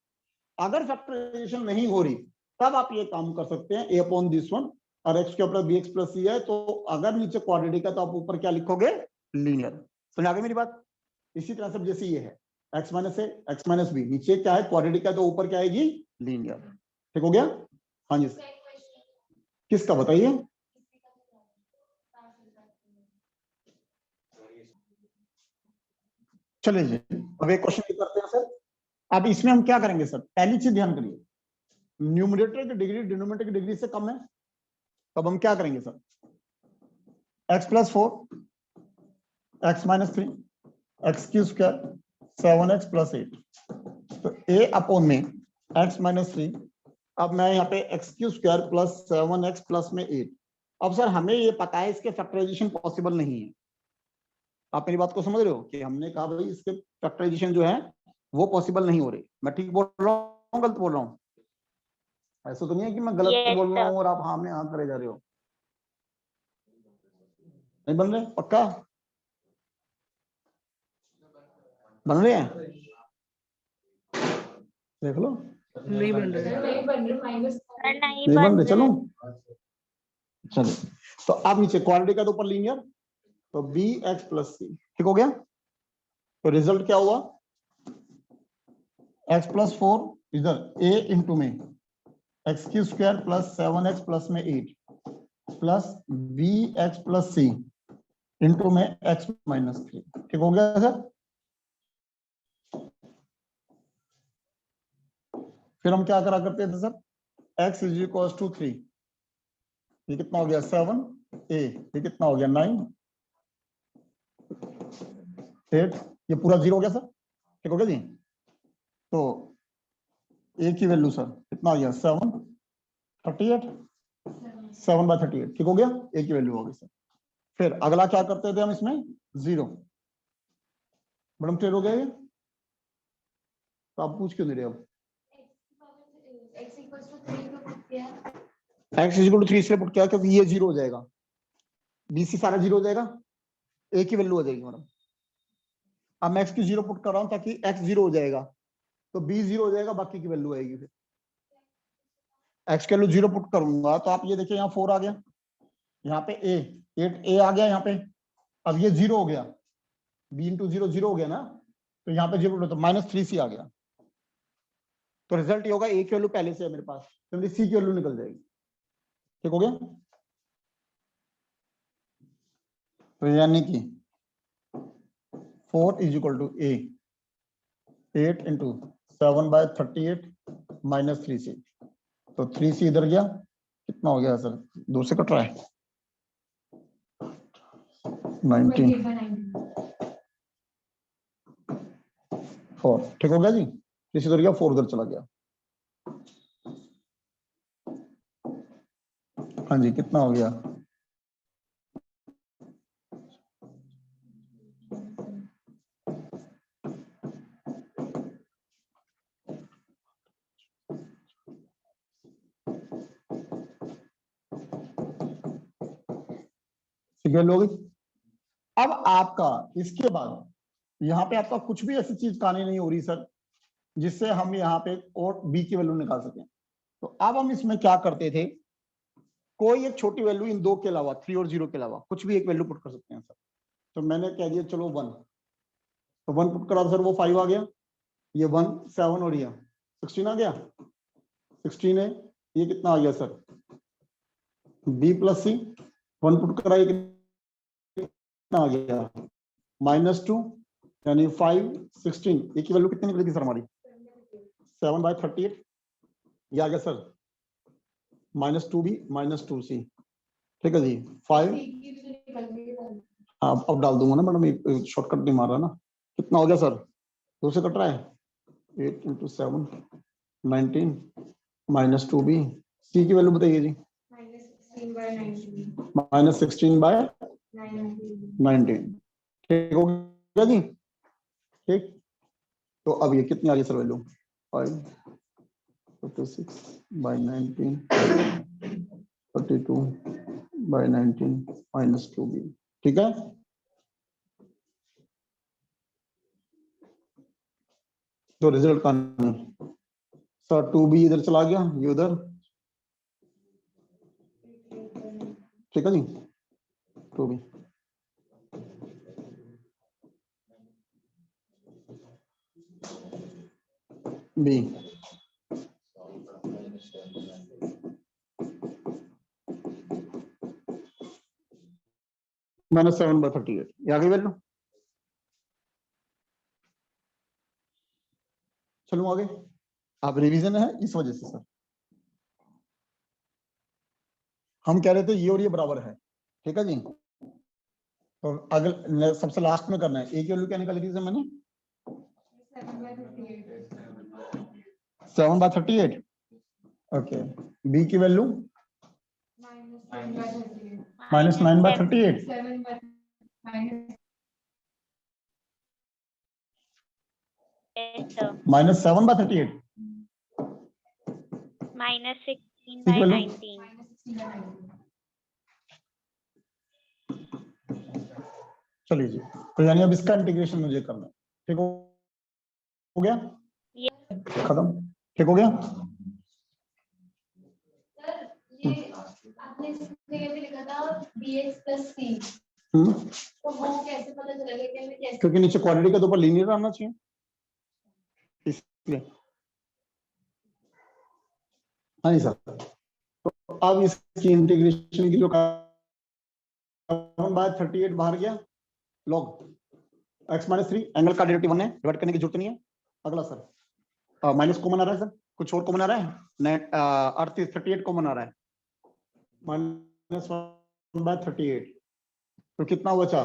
अगर फैक्टराइजेशन नहीं हो रही तब आप ये काम कर सकते हैं, ए अपॉन दिस वन, और x square plus b x plus c है तो अगर नीचे क्वाड्रेटिक है तो आप ऊपर क्या लिखोगे, लीनियर। समझ आ गई मेरी बात? इसी तरह से जैसे ये है एक्स माइनस ए एक्स माइनस बी, नीचे क्या है, क्वाड्रेटिक है तो ऊपर क्या आएगी, लीनियर। ठीक हो गया? हाँ जी, किसका बताइए? चलिए जी, अब एक क्वेश्चन करते हैं सर। अब इसमें हम क्या करेंगे सर, पहली चीज ध्यान करिए, न्यूमरेटर की डिग्री डिनोमिनेटर की डिग्री से कम है, तब हम क्या करेंगे sir, x plus 4 x minus 3 x q square 7x plus 8, तो ए अपॉन में एक्स माइनस 3, अब मैं यहाँ पे x q square plus 7x plus में 8। अब सर हमें ये पता है इसके फैक्टराइजेशन पॉसिबल नहीं है। आप मेरी बात को समझ रहे हो कि हमने कहा भाई इसके फैक्टराइजेशन जो है वो पॉसिबल नहीं हो रही। मैं ठीक बोल रहा हूँ, गलत बोल रहा हूँ? ऐसा तो नहीं है कि मैं गलत Yes, बोल रहा sir. हूँ और आप हाँ में हाँ करे जा रहे हो? नहीं बन रहे? पक्का बन रहे हैं? देख लो, नहीं बन रहा है। नहीं बन रहे, माइनस नहीं नहीं बन बन रहे। चलो रहे। चलो, तो अब नीचे क्वाड्रेटिक का तो ऊपर लीनियर, तो बी एक्स प्लस सी। ठीक हो गया? तो रिजल्ट क्या हुआ, एक्स प्लस 4 इधर ए इंटू में x q square plus 7x plus में 8 प्लस बी एक्स प्लस सी इंटू में एक्स माइनस 3। ठीक हो गया सर? फिर हम क्या करा करते थे sir, x is equal to 3, ये कितना हो गया 7 a, ये कितना हो गया 9 8, ये पूरा 0 हो गया सर। ठीक हो गया जी? तो a की वैल्यू सर कितना हो गया 7 38, 7/38। ठीक हो गया? a की वैल्यू हो गई सर। फिर अगला क्या करते थे हम इसमें, 0। मैडम क्लियर हो गया ये? तो आप पूछ क्यों नहीं रहे? अब x इक्वल्स टू 3 को पुट किया, x इज इक्वल टू 3 इसलिए पुट किया क्योंकि ये 0 हो जाएगा, bc सारा 0 हो जाएगा, a की वैल्यू हो जाएगी मैडम। अब मैं x की 0 पुट कर रहा हूं ताकि x 0 हो जाएगा, तो b 0 हो जाएगा, बाकी की वैल्यू आएगी। फिर x की वैल्यू 0 पुट करूंगा तो आप ये देखिए यहाँ 4 आ गया, यहाँ पे a 8a आ गया यहाँ पे। अब ये 0 हो गया, b इंटू 0 0 हो गया ना, तो यहाँ पे 0 तो -3c आ गया। तो रिजल्ट ये होगा, a की वैल्यू पहले से है मेरे पास, तो मेरी c की वैल्यू निकल जाएगी। ठीक हो गया? तो यानी कि 4 is equal to a 8 into 7/38 minus 3c, तो 3c इधर गया, कितना हो गया सर, 2 से कट रहा है 19 4। ठीक हो गया जी? 3c इधर गया, 4 उधर चला गया। हाँ जी, कितना हो गया, लोग। अब आपका इसके बाद यहाँ पे आपका कुछ भी ऐसी चीज कहानी नहीं हो रही सर जिससे हम यहाँ पे और b की वैल्यू निकाल सकें। तो अब हम इसमें क्या करते थे, कोई एक छोटी वैल्यू इन दो के अलावा, 3 और 0 के अलावा कुछ भी एक वैल्यू पुट कर सकते हैं सर। तो मैंने कह दिया चलो 1, तो 1 पुट करा सर, वो 5 आ गया, ये 1 7 और ये 16 आ गया, 16 है, ये कितना आ गया सर b प्लस सी। 1 पुट करा, ये कितना आ गया -2, यानी 5 16 ए की वैल्यू कितनी निकलेगी सर हमारी 7/38 ये आ गया सर -2b -2c ठीक है जी 5 अब डाल दूंगा ना मैडम शॉर्टकट नहीं मार रहा ना कितना हो गया सर 2 से कट रहा है 8 × 7 19 -2b c की वैल्यू बताइए जी -16/19 ठीक हो गया जी ठीक तो अब ये कितनी आ गई सर वैल्यू 556/19 32/19 -2b ठीक है तो रिजल्ट का सर 2b इधर चला गया ये उधर ठीक है जी 2b बी -7/38 ये आ गई वैल्यू चलो आगे आप रिवीजन है इस वजह से सर हम कह रहे थे ये और ये बराबर है ठीक है जी तो अगर सबसे लास्ट में करना है ए की वैल्यू क्या निकाली थी सर मैंने 7/38 ओके बी की वैल्यू -9/38 -7/38 -16/19 चलिए जी तो यानी अब इसका इंटीग्रेशन मुझे करना है ठीक हो गया खत्म ठीक हो गया ये आपने इसमें कैसे लिखा था bx + c तो वो कैसे पता चलेगा कि हमें कैसे क्योंकि नीचे क्वाड्रेटिक के तो ऊपर लीनियर आना चाहिए इसलिए हाँ जी सर तो अब इसकी इंटीग्रेशन की जो 7/38 बाहर गया log x - 3 एंगल का डेरिवेटिव 1 है डिवाइड करने की जरूरत नहीं है अगला सर माइनस कॉमन आ रहा है सर कुछ और कॉमन आ रहा है नेट 38 कॉमन आ रहा है -1/38 तो कितना बचा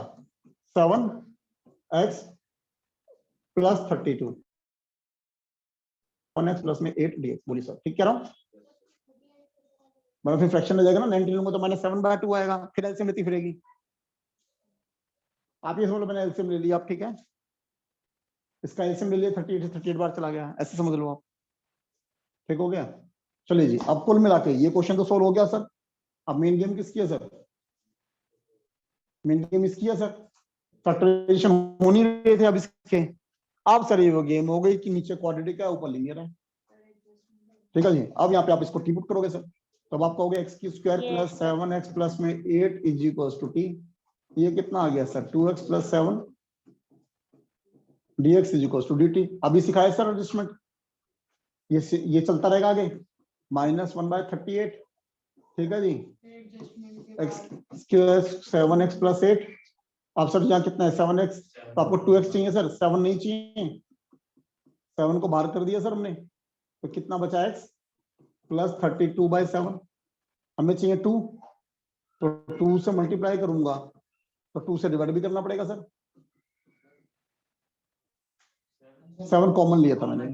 7x + 32 1x + में 8 dx बोलिए सर ठीक कह रहा हूँ मतलब फिर फ्रैक्शन में जाएगा ना 19 लूंगा तो -7/2 आएगा फिर एलसीएम लेती फिरेगी आप ये समझ लो मैंने एलसीएम ले लिया आप ठीक है इसका एलसीएम ले लिया 38 से 38 बार चला गया ऐसे समझ लो आप ठीक हो गया चलिए जी अब कुल मिला के ये क्वेश्चन तो सोल्व हो गया सर अब मेन गेम किसकी है सर मेन गेम इसकी है सर फैक्टराइजेशन हो नहीं रहे थे अब इसके अब सर ये वो गेम हो गई कि नीचे क्वाड्रेटिक है ऊपर लीनियर है ठीक है जी अब यहाँ पे आप इसको टी पुट करोगे सर तब आपका हो गया x² + 7x + में 8 = t ये कितना आ गया सर 2x + 7 dx = dt अभी सिखाया सर एडजस्टमेंट ये चलता रहेगा आगे -1/38 ठीक है जी x² 7x + 8 अब सर यहाँ कितना है 7x तो आपको 2x चाहिए सर 7 नहीं चाहिए 7 को बाहर कर दिया सर हमने तो कितना बचा x + 32/7 हमें चाहिए 2 तो 2 से मल्टीप्लाई करूंगा तो 2 से डिवाइड भी करना पड़ेगा सर 7 कॉमन लिया था मैंने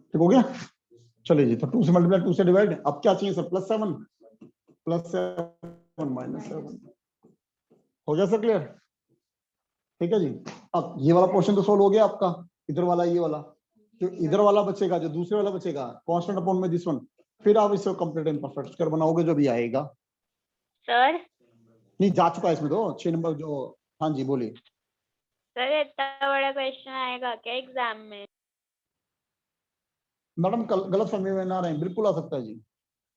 ठीक हो गया चलिए जी तो 2 से मल्टीप्लाई 2 से डिवाइड अब क्या चाहिए सर +7 -7 हो गया सर क्लियर ठीक है जी अब ये वाला पोर्शन तो सोल्व हो गया आपका इधर वाला ये वाला जो इधर वाला बचेगा जो दूसरे वाला बचेगा कांस्टेंट अपॉन में दिस वन फिर आप इसको कंप्लीट इम्परफेक्ट स्क्वायर बनाओगे जो भी आएगा सर नहीं जा चुका है इसमें तो 6 नंबर जो हाँ जी बोलिए सर इतना बड़ा क्वेश्चन आएगा क्या एग्जाम में मैडम गलत फहमी में ना रहे बिल्कुल आ सकता है जी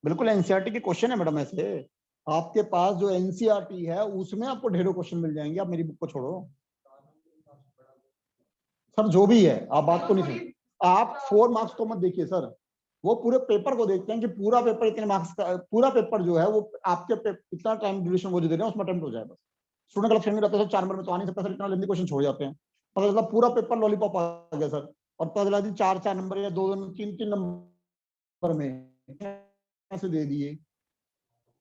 बिल्कुल एनसीईआरटी के क्वेश्चन है मैडम ऐसे आपके पास जो एनसीईआरटी है उसमें आपको ढेरों क्वेश्चन मिल जाएंगे आप मेरी बुक को छोड़ो सर जो भी है आप बात को नहीं सुन आप 4 मार्क्स को मत देखिए सर वो पूरे पेपर को देखते हैं कि पूरा पेपर इतने मार्क्स का, पूरा पेपर जो है वो आपके इतना टाइम ड्यूरेशन वो जो दे रहे हैं उसमें अटेम्प्ट हो जाए बस। स्टूडेंट का लक्ष्य नहीं रहता सर 4 नंबर में तो आ नहीं सकता सर, इतना लंबी क्वेश्चन छोड़ जाते हैं। पता चला पूरा पेपर लॉलीपॉप आ गया सर, और पता चला 4 नंबर या 2-3 नंबर में ऐसे दे दिए।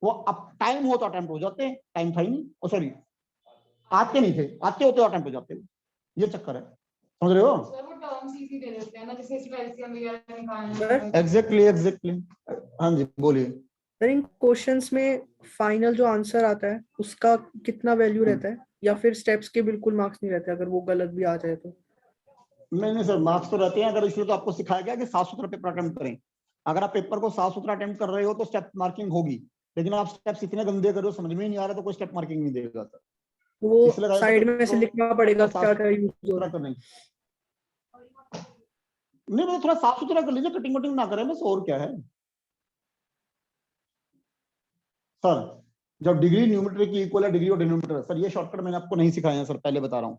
वो अब टाइम हो तो अटेम्प्ट हो जाते हैं, टाइम था ही नहीं, और सॉरी आते नहीं थे, आते होते अटेम्प्ट हो जाते, ये चक्कर है, समझ रहे हो? सर वो टर्म्स इजी दे देते हैं ना, जैसे इसमें एलसीएम वगैरह निकालना है। एग्जैक्टली। हाँ जी बोलिए। सर इन क्वेश्चंस में फाइनल जो आंसर आता है उसका कितना वैल्यू रहता है, या फिर स्टेप्स के बिल्कुल मार्क्स नहीं रहते अगर वो गलत भी आ जाए तो? नहीं सर, मार्क्स तो रहते हैं, अगर इसलिए तो आपको सिखाया गया कि साफ सुथरा पेपर अटेम्प्ट करें। अगर आप पेपर को साफ सुथरा अटेम्प्ट कर रहे हो तो स्टेप मार्किंग होगी, लेकिन आप स्टेप्स इतने गंदे करो समझ में ही नहीं आ रहा तो कोई स्टेप मार्किंग नहीं देगा सर। वो इसलिए लगाया था साइड में पेपर से को लिखना पड़ेगा साफ क्या क्या यूज हो सुथरा रहा है। करने, नहीं मतलब थोड़ा साफ सुथरा कर लीजिए, कटिंग वटिंग ना करें बस, और क्या है सर। जब डिग्री न्यूमेरेटर की इक्वल है डिग्री और डिनोमिनेटर, सर ये शॉर्टकट मैंने आपको नहीं सिखाए हैं सर, पहले बता रहा हूँ।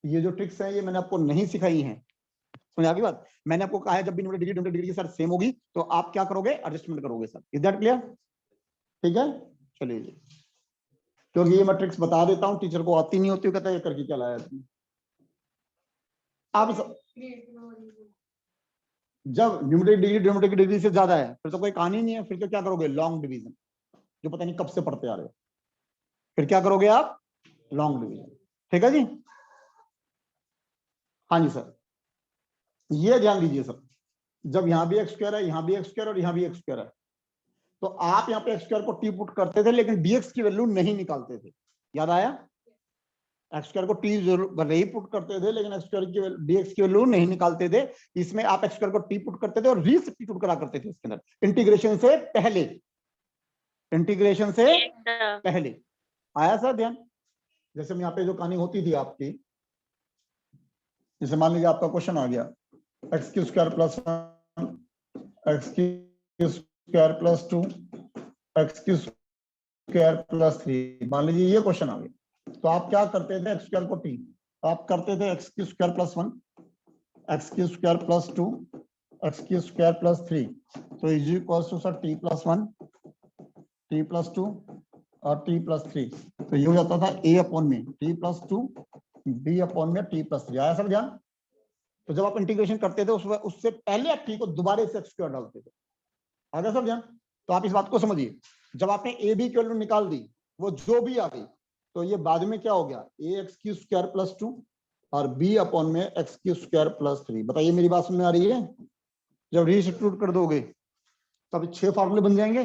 ये जो ट्रिक्स हैं ये मैंने आपको नहीं सिखाई हैं, समझ आ गई बात? मैंने आपको कहा है जब भी डिग्री डिग्री की सर सेम होगी तो आप क्या करोगे, एडजस्टमेंट करोगे सर। Is that clear? ठीक है, चलिए जी। क्योंकि ये मैं ट्रिक्स बता देता हूँ, टीचर को आती नहीं होती, कहता है ये करके क्या लाया तुमने। आप जब न्यूमेरेटर डिग्री डिनोमिनेटर की डिग्री से ज्यादा है फिर तो कोई कहानी नहीं है, फिर तो क्या करोगे, लॉन्ग डिवीजन, जो पता नहीं कब से पढ़ते आ रहे हो, फिर क्या करोगे आप, लॉन्ग डिवीजन। ठीक है जी? हाँ जी सर, ये ध्यान दीजिए सर, जब यहां भी एक्स स्क्वायर है, यहां भी एक्स स्क्वायर और यहां भी एक्स स्क्वायर है, तो आप यहाँ पे एक्स स्क्वायर को टी पुट करते थे लेकिन डीएक्स की वैल्यू नहीं निकालते थे, याद आया? एक्स स्क्वायर को टी जरूर भले ही पुट करते थे लेकिन एक्स स्क्वायर की डीएक्स की वैल्यू नहीं निकालते थे। इसमें आप एक्स स्क्वायर को टी पुट करते थे और रीसब्स्टिट्यूट करा करते थे इसके अंदर इंटीग्रेशन से पहले, इंटीग्रेशन से पहले। आया सर ध्यान? जैसे यहाँ पे जो कहानी होती थी आपकी, जैसे मान लीजिए आपका क्वेश्चन आ गया x q square plus 1 x q square plus 2 x q square plus 3, मान लीजिए ये क्वेश्चन आ गया, तो आप क्या करते थे, एक्स स्क्वायर को टी, आप करते थे x q square plus 1 x q square plus 2 x q square plus 3, तो is equal to sir t plus 1 t plus 2 और टी प्लस 3, तो ये हो जाता था a अपॉन में टी प्लस 2 b अपॉन में टी प्लस 3। आया सर ध्यान? तो जब आप इंटीग्रेशन करते थे उससे पहले आप टी को दोबारा से एक्स स्क्वायर डालते थे। आ गया सब ध्यान? तो आप इस बात को समझिए, जब आपने ए बी की वैल्यू निकाल दी वो जो भी आ गई, तो ये बाद में क्या हो गया, ए एक्स क्यू स्क्वायर प्लस 2 और बी अपॉन में एक्स क्यू स्क्वायर प्लस 3। बताइए मेरी बात समझ में आ रही है? जब रीसब्स्टिट्यूट कर दोगे तब 6 फार्मूले बन जाएंगे,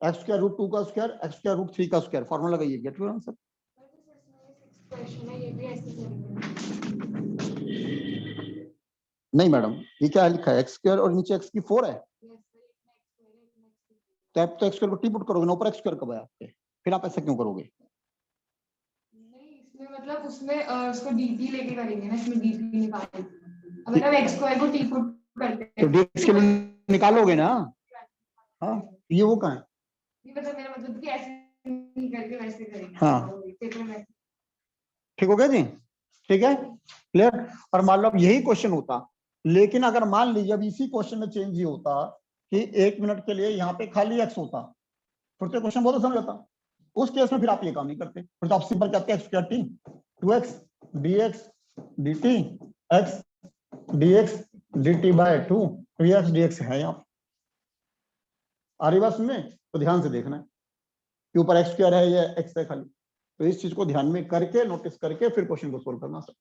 एक्स स्क्वायर रूट 2 का स्क्वायर एक्स स्क्वायर रूट 3 का स्क्वायर, फार्मूला लगाइए, गेट योर आंसर। क्वेश्चन है ये भी ऐसे करेंगे। नहीं मैडम, ये क्या लिखा है, एक्स स्क्वायर और नीचे एक्स की 4 है, तो आप तो एक्स स्क्वायर को टी पुट करोगे ना, ऊपर एक्स स्क्वायर कब है आपके, फिर आप ऐसा क्यों करोगे? नहीं इसमें मतलब उसमें उसको dt लेके करेंगे ना, इसमें dt निकाल, अगर हम x स्क्वायर को t पुट करते हैं तो डीएक्स के लिए निकालोगे ना। हाँ ये वो कहाँ है? ये मतलब मेरा मतलब कि ऐसे नहीं करके वैसे करेंगे। हाँ। पेपर में ठीक हो गया जी? ठीक है, क्लियर? और मान लो अब यही क्वेश्चन होता, लेकिन अगर मान लीजिए अब इसी क्वेश्चन में चेंज ये होता कि 1 मिनट के लिए यहाँ पे खाली एक्स होता, फिर तो क्वेश्चन बहुत आसान रहता। उस केस में फिर आप ये काम नहीं करते, फिर तो आप सिंपल कहते हैं x square t 2x dx dt x dx dt by 2, तो ये x dx है यहाँ। आ रही बात सुनने? तो ध्यान से देखना है कि ऊपर एक्स स्क्वायर है या एक्स है खाली, तो इस चीज को ध्यान में करके नोटिस करके फिर क्वेश्चन को सोल्व करना सर।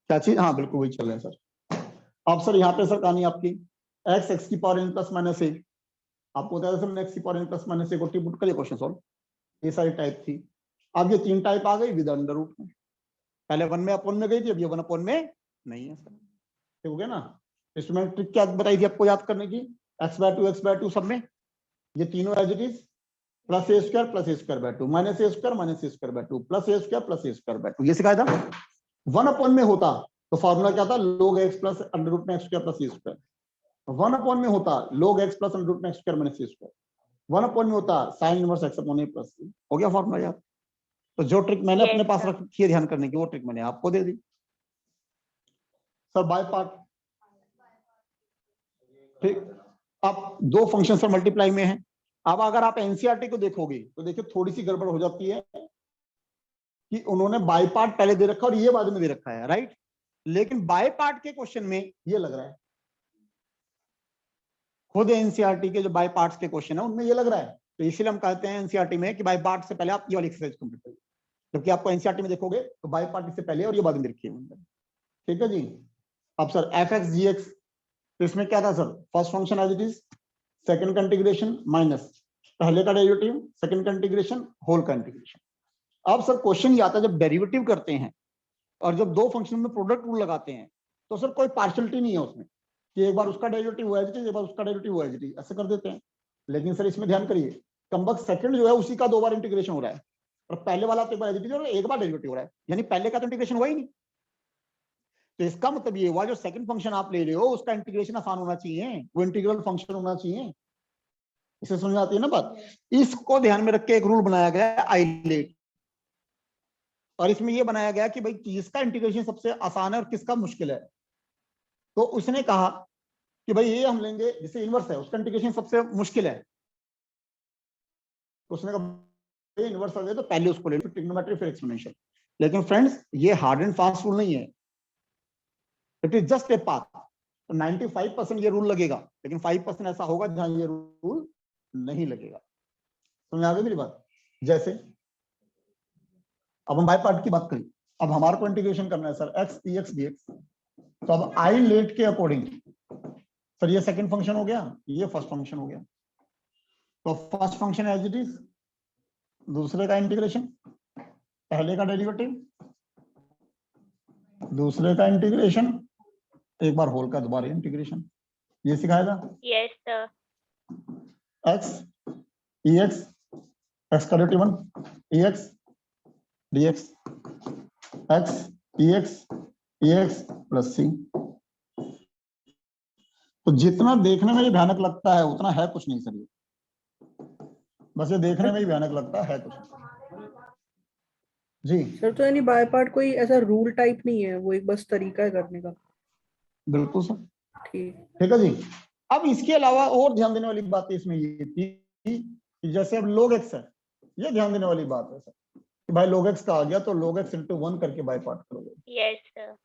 क्या चीज? हाँ बिल्कुल वही चल रहे हैं सर। अब सर यहाँ पे सर कहानी आपकी एक्स एक्स की पावर n प्लस माइनस ए, आपको बताया सर एक्स की पावर n प्लस माइनस ए को टी पुट करिए क्वेश्चन सॉल्व। ये सारी टाइप थी, अब ये 3 टाइप आ गई विद अंडर रूट में, पहले 1 में अपॉन में गई थी, अब ये 1 अपॉन में नहीं है सर। ठीक हो गया ना? इसमें ट्रिक क्या बताई थी आपको याद करने की, x/2 सब में ये तीनों as it is plus a square plus a square by 2 minus a square minus a square by 2 plus a square plus a square by 2, ये सिखाया था। 1 अपॉन में होता तो फॉर्मूला क्या था, log x plus under root में x square plus a square. 1 upon में होता log x plus under root में x square minus a square. 1 upon में होता sine inverse x upon a plus c। हो गया फॉर्मूला याद? तो जो ट्रिक मैंने अपने पास रखी है ध्यान करने की, वो ट्रिक मैंने आपको दे दी। सर बाय पार्ट, ठीक। अब दो फंक्शन सर मल्टीप्लाई में है। अब अगर आप एनसीईआरटी को देखोगे तो देखिए थोड़ी सी गड़बड़ हो जाती है कि उन्होंने बाय पार्ट पहले दे रखा और ये बाद में दे रखा है, राइट। लेकिन बाय पार्ट के क्वेश्चन में ये लग रहा है, खुद एनसीईआरटी के जो बाय पार्ट्स के क्वेश्चन है उनमें ये लग रहा है। तो इसलिए हम कहते हैं एनसीईआरटी में कि बाय पार्ट से पहले आप ये वाली एक्सरसाइज कंप्लीट करिए, जबकि आपको एनसीईआरटी में देखोगे तो बाय पार्ट इससे पहले और ये बाद में लिखी है। ठीक है जी। अब sir f x g x, तो इसमें क्या था sir, first function as it is, second का इंटीग्रेशन माइनस पहले का डेरिवेटिव, सेकंड का इंटीग्रेशन, होल का इंटीग्रेशन। अब सर क्वेश्चन ये आता है जब डेरिवेटिव करते हैं और जब दो फंक्शन में प्रोडक्ट रूल लगाते हैं तो सर कोई पार्शियलिटी नहीं है उसमें कि एक बार उसका डेरिवेटिव हुआ है, एक बार उसका डेरिवेटिव हुआ है, ऐसे कर देते हैं। लेकिन सर इसमें ध्यान करिए, कमबख्त सेकंड जो है उसी का दो बार इंटीग्रेशन हो रहा है और पहले वाला तो एक बार एडिटिव और एक बार डेरिवेटिव हो रहा है, यानी पहले का तो इंटीग्रेशन हुआ ही नहीं। तो इसका मतलब ये हुआ जो सेकंड फंक्शन आप ले रहे हो उसका इंटीग्रेशन आसान होना चाहिए, वो इंटीग्रल फंक्शन होना चाहिए। इसे समझ आती है ना बात। इसको ध्यान में रख के एक रूल बनाया गया है आइलेट, और इसमें यह बनाया गया कि भाई किसका इंटीग्रेशन सबसे आसान है और किसका मुश्किल है। तो उसने कहा कि भाई ये हम लेंगे जिसे इनवर्स है उसका इंटीग्रेशन सबसे मुश्किल है, तो उसने कहा इनवर्स हो गया तो पहले उसको ले लो, फिर ट्रिग्नोमेट्री, फिर एक्सपोनेंशियल। लेकिन फ्रेंड्स ये हार्ड एंड फास्ट रूल नहीं है, it is just a path. तो 95% ये रूल लगेगा, लेकिन 5% ऐसा होगा जहां ये रूल नहीं लगेगा। समझ आ गई मेरी बात। जैसे अब हम बाय पार्ट की बात करें, अब हमारे को इंटीग्रेशन करना है sir x e x d x, तो अब आई लेट के अकॉर्डिंग सर ये सेकंड फंक्शन हो गया, ये फर्स्ट फंक्शन हो गया। तो first function as it is, दूसरे का इंटीग्रेशन, पहले का डेरिवेटिव, दूसरे का इंटीग्रेशन, एक बार होल का दोबारा इंटीग्रेशन। ये सिखाएगा yes sir. X e x, x का डेरिवेटिव 1 ई x d x, x e x plus सी। तो जितना देखने में ये भयानक लगता है उतना है कुछ नहीं सर, ये बस ये देखने में ही भयानक लगता है कुछ जी सर। तो यानी बाय पार्ट कोई ऐसा रूल टाइप नहीं है, वो एक बस तरीका है करने का। बिल्कुल सर, ठीक ठीक है जी। अब इसके अलावा और ध्यान देने वाली बात इसमें ये थी कि जैसे अब log x है, ये ध्यान देने वाली बात है सर कि भाई log x का आ गया तो log x into 1 करके बाय पार्ट करोगे। Yes sir.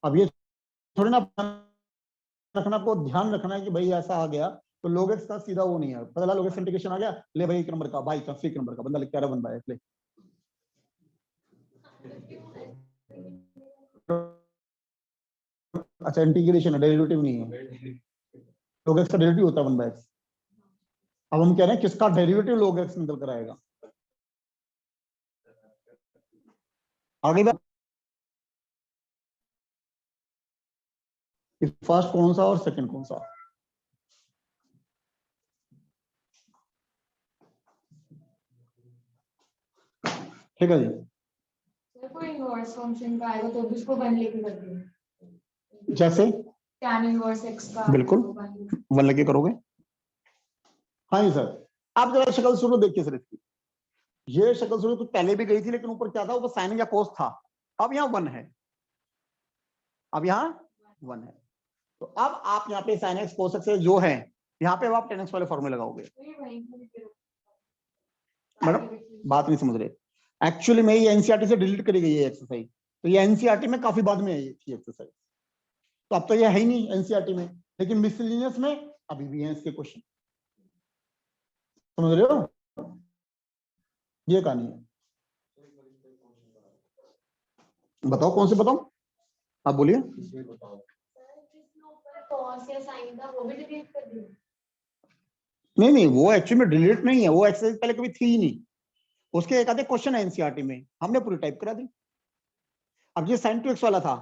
अब ये थोड़ी ना रखना, को ध्यान रखना है कि भाई ऐसा आ गया तो log x का सीधा वो नहीं है, पता लगा log x इंटीग्रेशन आ गया, ले भाई एक नंबर का, भाई का एक नंबर का बंदा लिख के आ रहा 1 बाय ले। अच्छा इंटीग्रेशन है, डेरिवेटिव नहीं है, log x का डेरिवेटिव होता है 1 बाय x। अब हम कह रहे हैं किसका डेरिवेटिव log x निकल कर आएगा। आगे बात, फर्स्ट कौन सा और सेकंड कौन सा। ठीक है जी। कोई इनवर्स फंक्शन का आएगा तो भी उसको 1 लेके कर देंगे, जैसे tan इनवर्स x का बिल्कुल 1 लेके करोगे। हाँ जी सर, आप जरा शक्ल शुरू देखिए सर इसकी, ये शक्ल शुरू तो पहले भी गई थी लेकिन ऊपर क्या था, ऊपर साइन या कोस था, अब यहाँ 1 है, अब यहाँ 1 है। तो अब आप यहाँ पे साइन एक्स कोस एक्स जो है यहाँ पे आप tan x वाले फॉर्मूले लगाओगे। मैडम बात नहीं समझ रहे, एक्चुअली में ये एनसीईआरटी से डिलीट करी गई है एक्सरसाइज, तो ये एनसीईआरटी में काफी बाद में आई थी एक्सरसाइज, तो अब तो ये है ही नहीं एनसीईआरटी में, लेकिन मिसलिनियस में अभी भी है इसके क्वेश्चन। समझ रहे हो, ये कहानी है। बताओ कौन से बताओ, आप बोलिए। नहीं नहीं, वो एक्चुअली में डिलीट नहीं है, वो एक्सरसाइज पहले कभी थी ही नहीं, उसके एक आधे क्वेश्चन है एनसीईआरटी में, हमने पूरी टाइप करा दी। अब ये sin 2x वाला था,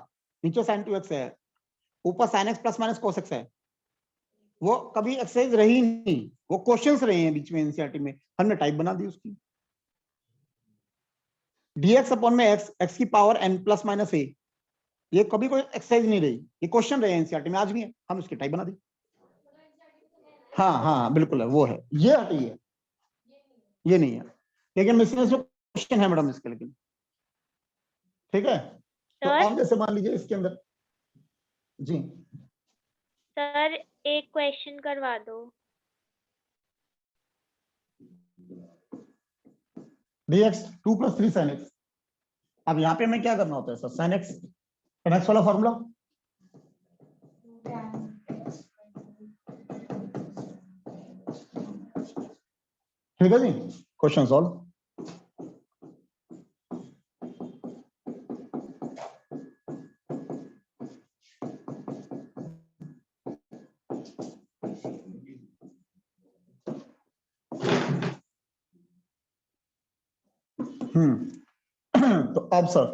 नीचे sin 2x है, ऊपर sin x plus minus cos x है, वो कभी एक्सरसाइज रही नहीं, वो क्वेश्चंस रहे हैं बीच में एनसीईआरटी में, हमने टाइप बना दी उसकी। dx अपॉन में x, x की power n plus minus a, ये कभी कोई एक्सरसाइज नहीं रही, ये क्वेश्चन रहे एनसीईआरटी में, आज भी है, हम उसकी टाइप बना दी। हाँ हाँ बिल्कुल है, वो है, ये हटी है, ये नहीं है, लेकिन मिसलिनियस क्वेश्चन है मैडम इसके, लेकिन ठीक है। तो सर अब जैसे मान लीजिए इसके अंदर जी सर एक क्वेश्चन करवा दो। dx 2 + 3 sin x। अब यहाँ पे हमें क्या करना होता है सर, sin x वाला फॉर्मूला। ठीक है जी, क्वेश्चन सॉल्व। तो अब सर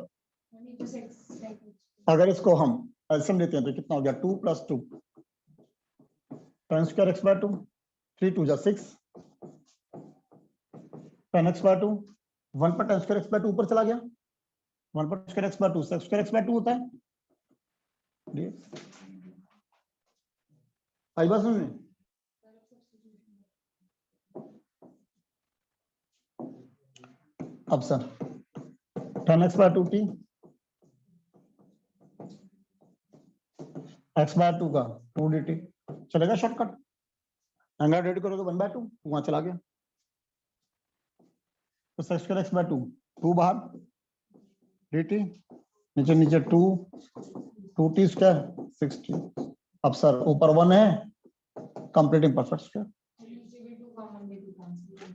अगर इसको हम एलसीएम लेते हैं तो कितना हो गया, 2 + 2 tan स्क्वायर x बाय 2, 3 2 जा 6 tan x बाय 2, 1 पर tan स्क्वायर x बाय 2 ऊपर चला गया, 1 पर स्क्वायर x बाय 2 sec स्क्वायर x बाय 2 होता है। आई बात समझ में? अब sir tan x by 2 t x by 2 का 2 dt चलेगा शॉर्टकट, एंगल रेडी करोगे 1 बाय 2 वहां चला गया, तो sec स्क्वायर x बाय 2 2 बाहर dt नीचे नीचे 2 2t स्क्वायर 6t। अब सर ऊपर 1 है, कंप्लीटिंग परफेक्ट स्क्वायर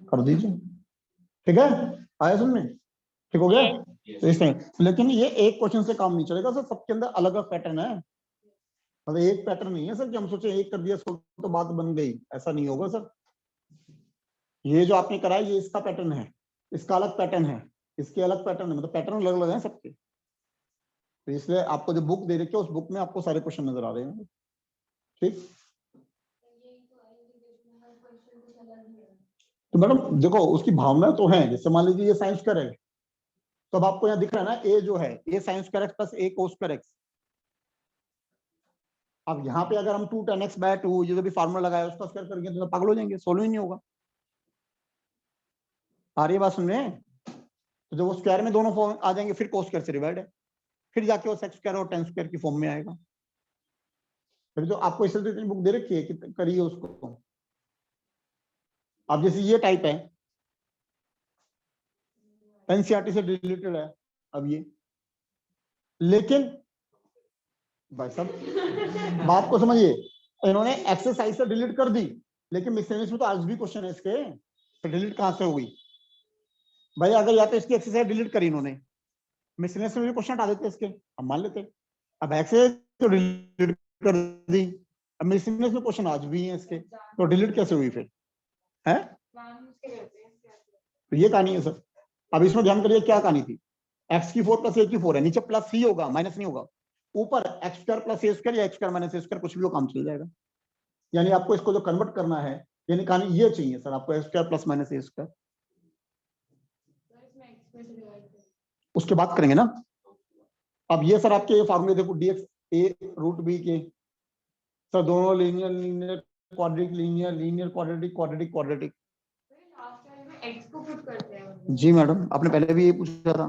कर दीजिए। ठीक है, आया समझ में? ठीक हो गया? तो इसमें लेकिन ये एक क्वेश्चन से काम नहीं चलेगा सर, सबके अंदर अलग अलग पैटर्न है, मतलब एक पैटर्न नहीं है सर कि हम सोचे एक कर दिया तो बात बन गई, ऐसा नहीं होगा सर। ये जो आपने कराया ये इसका पैटर्न है, इसका अलग पैटर्न है, इसके अलग पैटर्न है, मतलब पैटर्न अलग अलग है सबके। तो इसलिए आपको जो बुक दे रखी है उस बुक में आपको सारे क्वेश्चन नजर आ रहे हैं। ठीक, तो मैडम देखो उसकी भावना तो है, जैसे मान लीजिए ये साइन स्क्वायर है, तो अब आपको यहाँ दिख रहा है ना ए जो है ए साइन स्क्वायर एक्स प्लस ए कोस स्क्वायर एक्स। अब यहाँ पे अगर हम 2 tan x बाय 2 ये जो भी फार्मूला लगाया उसका स्क्वायर करेंगे तो पागल हो जाएंगे, सोल्व ही नहीं होगा। आ रही है बात सुन रहे हैं? तो जब वो स्क्वायर में दोनों फॉर्म आ जाएंगे फिर कोस स्क्वायर से डिवाइड है, फिर जाके वो सेक्स स्क्वायर और tan स्क्वायर की फॉर्म में आएगा। फिर जो आपको इसलिए इतनी बुक दे रखी है कि करिए उसको। अब जैसे ये टाइप है एनसीईआरटी से रिलेटेड है, अब ये लेकिन भाई साहब बात को समझिए, इन्होंने एक्सरसाइज से डिलीट कर दी लेकिन मिसलेनियस में तो आज भी क्वेश्चन है इसके, तो डिलीट कहां से हुई भाई? अगर या तो इसकी एक्सरसाइज डिलीट करी इन्होंने, मिसलेनियस में भी क्वेश्चन हटा देते इसके, हम मान लेते। अब एक्सरसाइज तो डिलीट कर दी, अब मिसलेनियस में क्वेश्चन आज भी हैं इसके, तो डिलीट कैसे हुई फिर है? तो ये कहानी है सर। अब इसमें ध्यान करिए क्या कहानी थी, x की 4 + a की 4 है, नीचे प्लस ही होगा माइनस नहीं होगा, ऊपर x² + a² या x² - a² कुछ भी हो काम चल जाएगा। यानी आपको इसको जो कन्वर्ट करना है, यानी कहानी ये चाहिए सर आपको x² + a²। उसके बाद करेंगे ना। अब ये सर आपके फार्मूले देखो dx a√b के सर दोनों linear linear quadratic linear linear quadratic quadratic quadratic. x को पुट करते हैं। जी मैडम आपने पहले भी ये पूछा था।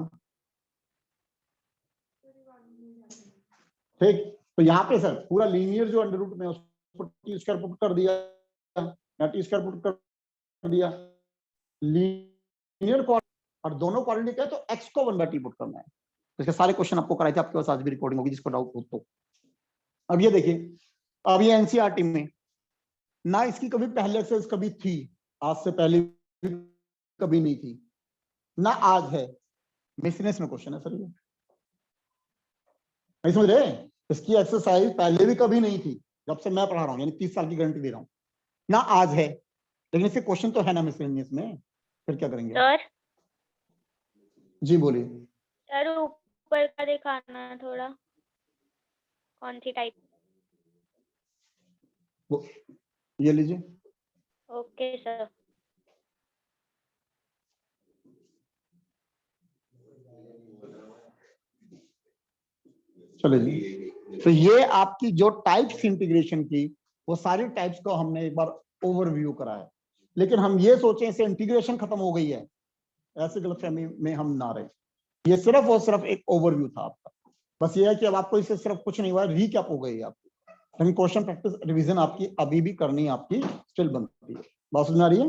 ठीक, तो यहाँ पे सर पूरा लीनियर जो अंडर रूट में उसको t² पुट कर दिया या t² पुट कर दिया, लीनियर और दोनों क्वाड्रेटिक है तो x को 1/t पुट करना है। तो इसके सारे क्वेश्चन आपको कराए थे, आपके पास आज भी रिकॉर्डिंग होगी जिसको डाउट हो तो। अब ये देखिए, अब ये एनसीईआरटी में ना इसकी कभी पहले एक्सरसाइज कभी थी, आज से पहले कभी नहीं थी, ना आज है, मिसलेनियस में क्वेश्चन है सर ये, नहीं समझ रहे? इसकी एक्सरसाइज पहले भी कभी नहीं थी जब से मैं पढ़ा रहा हूँ, यानी 30 साल की गारंटी दे रहा हूँ, ना आज है, लेकिन इसके क्वेश्चन तो है ना मिसलेनियस में, फिर क्या करेंगे? सर जी बोलिए। सर ऊपर का दिखाना थोड़ा, कौन सी टाइप? ये लीजिए। Okay sir. चलो जी, तो ये आपकी जो टाइप्स इंटीग्रेशन की वो सारी टाइप्स को हमने एक बार ओवरव्यू कराया, लेकिन हम ये सोचे इसे इंटीग्रेशन खत्म हो गई है, ऐसे गलतफहमी में हम ना रहे, ये सिर्फ और सिर्फ एक ओवरव्यू था आपका। बस ये है कि अब आपको इससे सिर्फ कुछ नहीं हुआ, रीकैप हो गई आपकी, लेकिन क्वेश्चन प्रैक्टिस रिवीजन आपकी अभी भी करनी आपकी स्टिल बनती है। बात समझ आ रही है?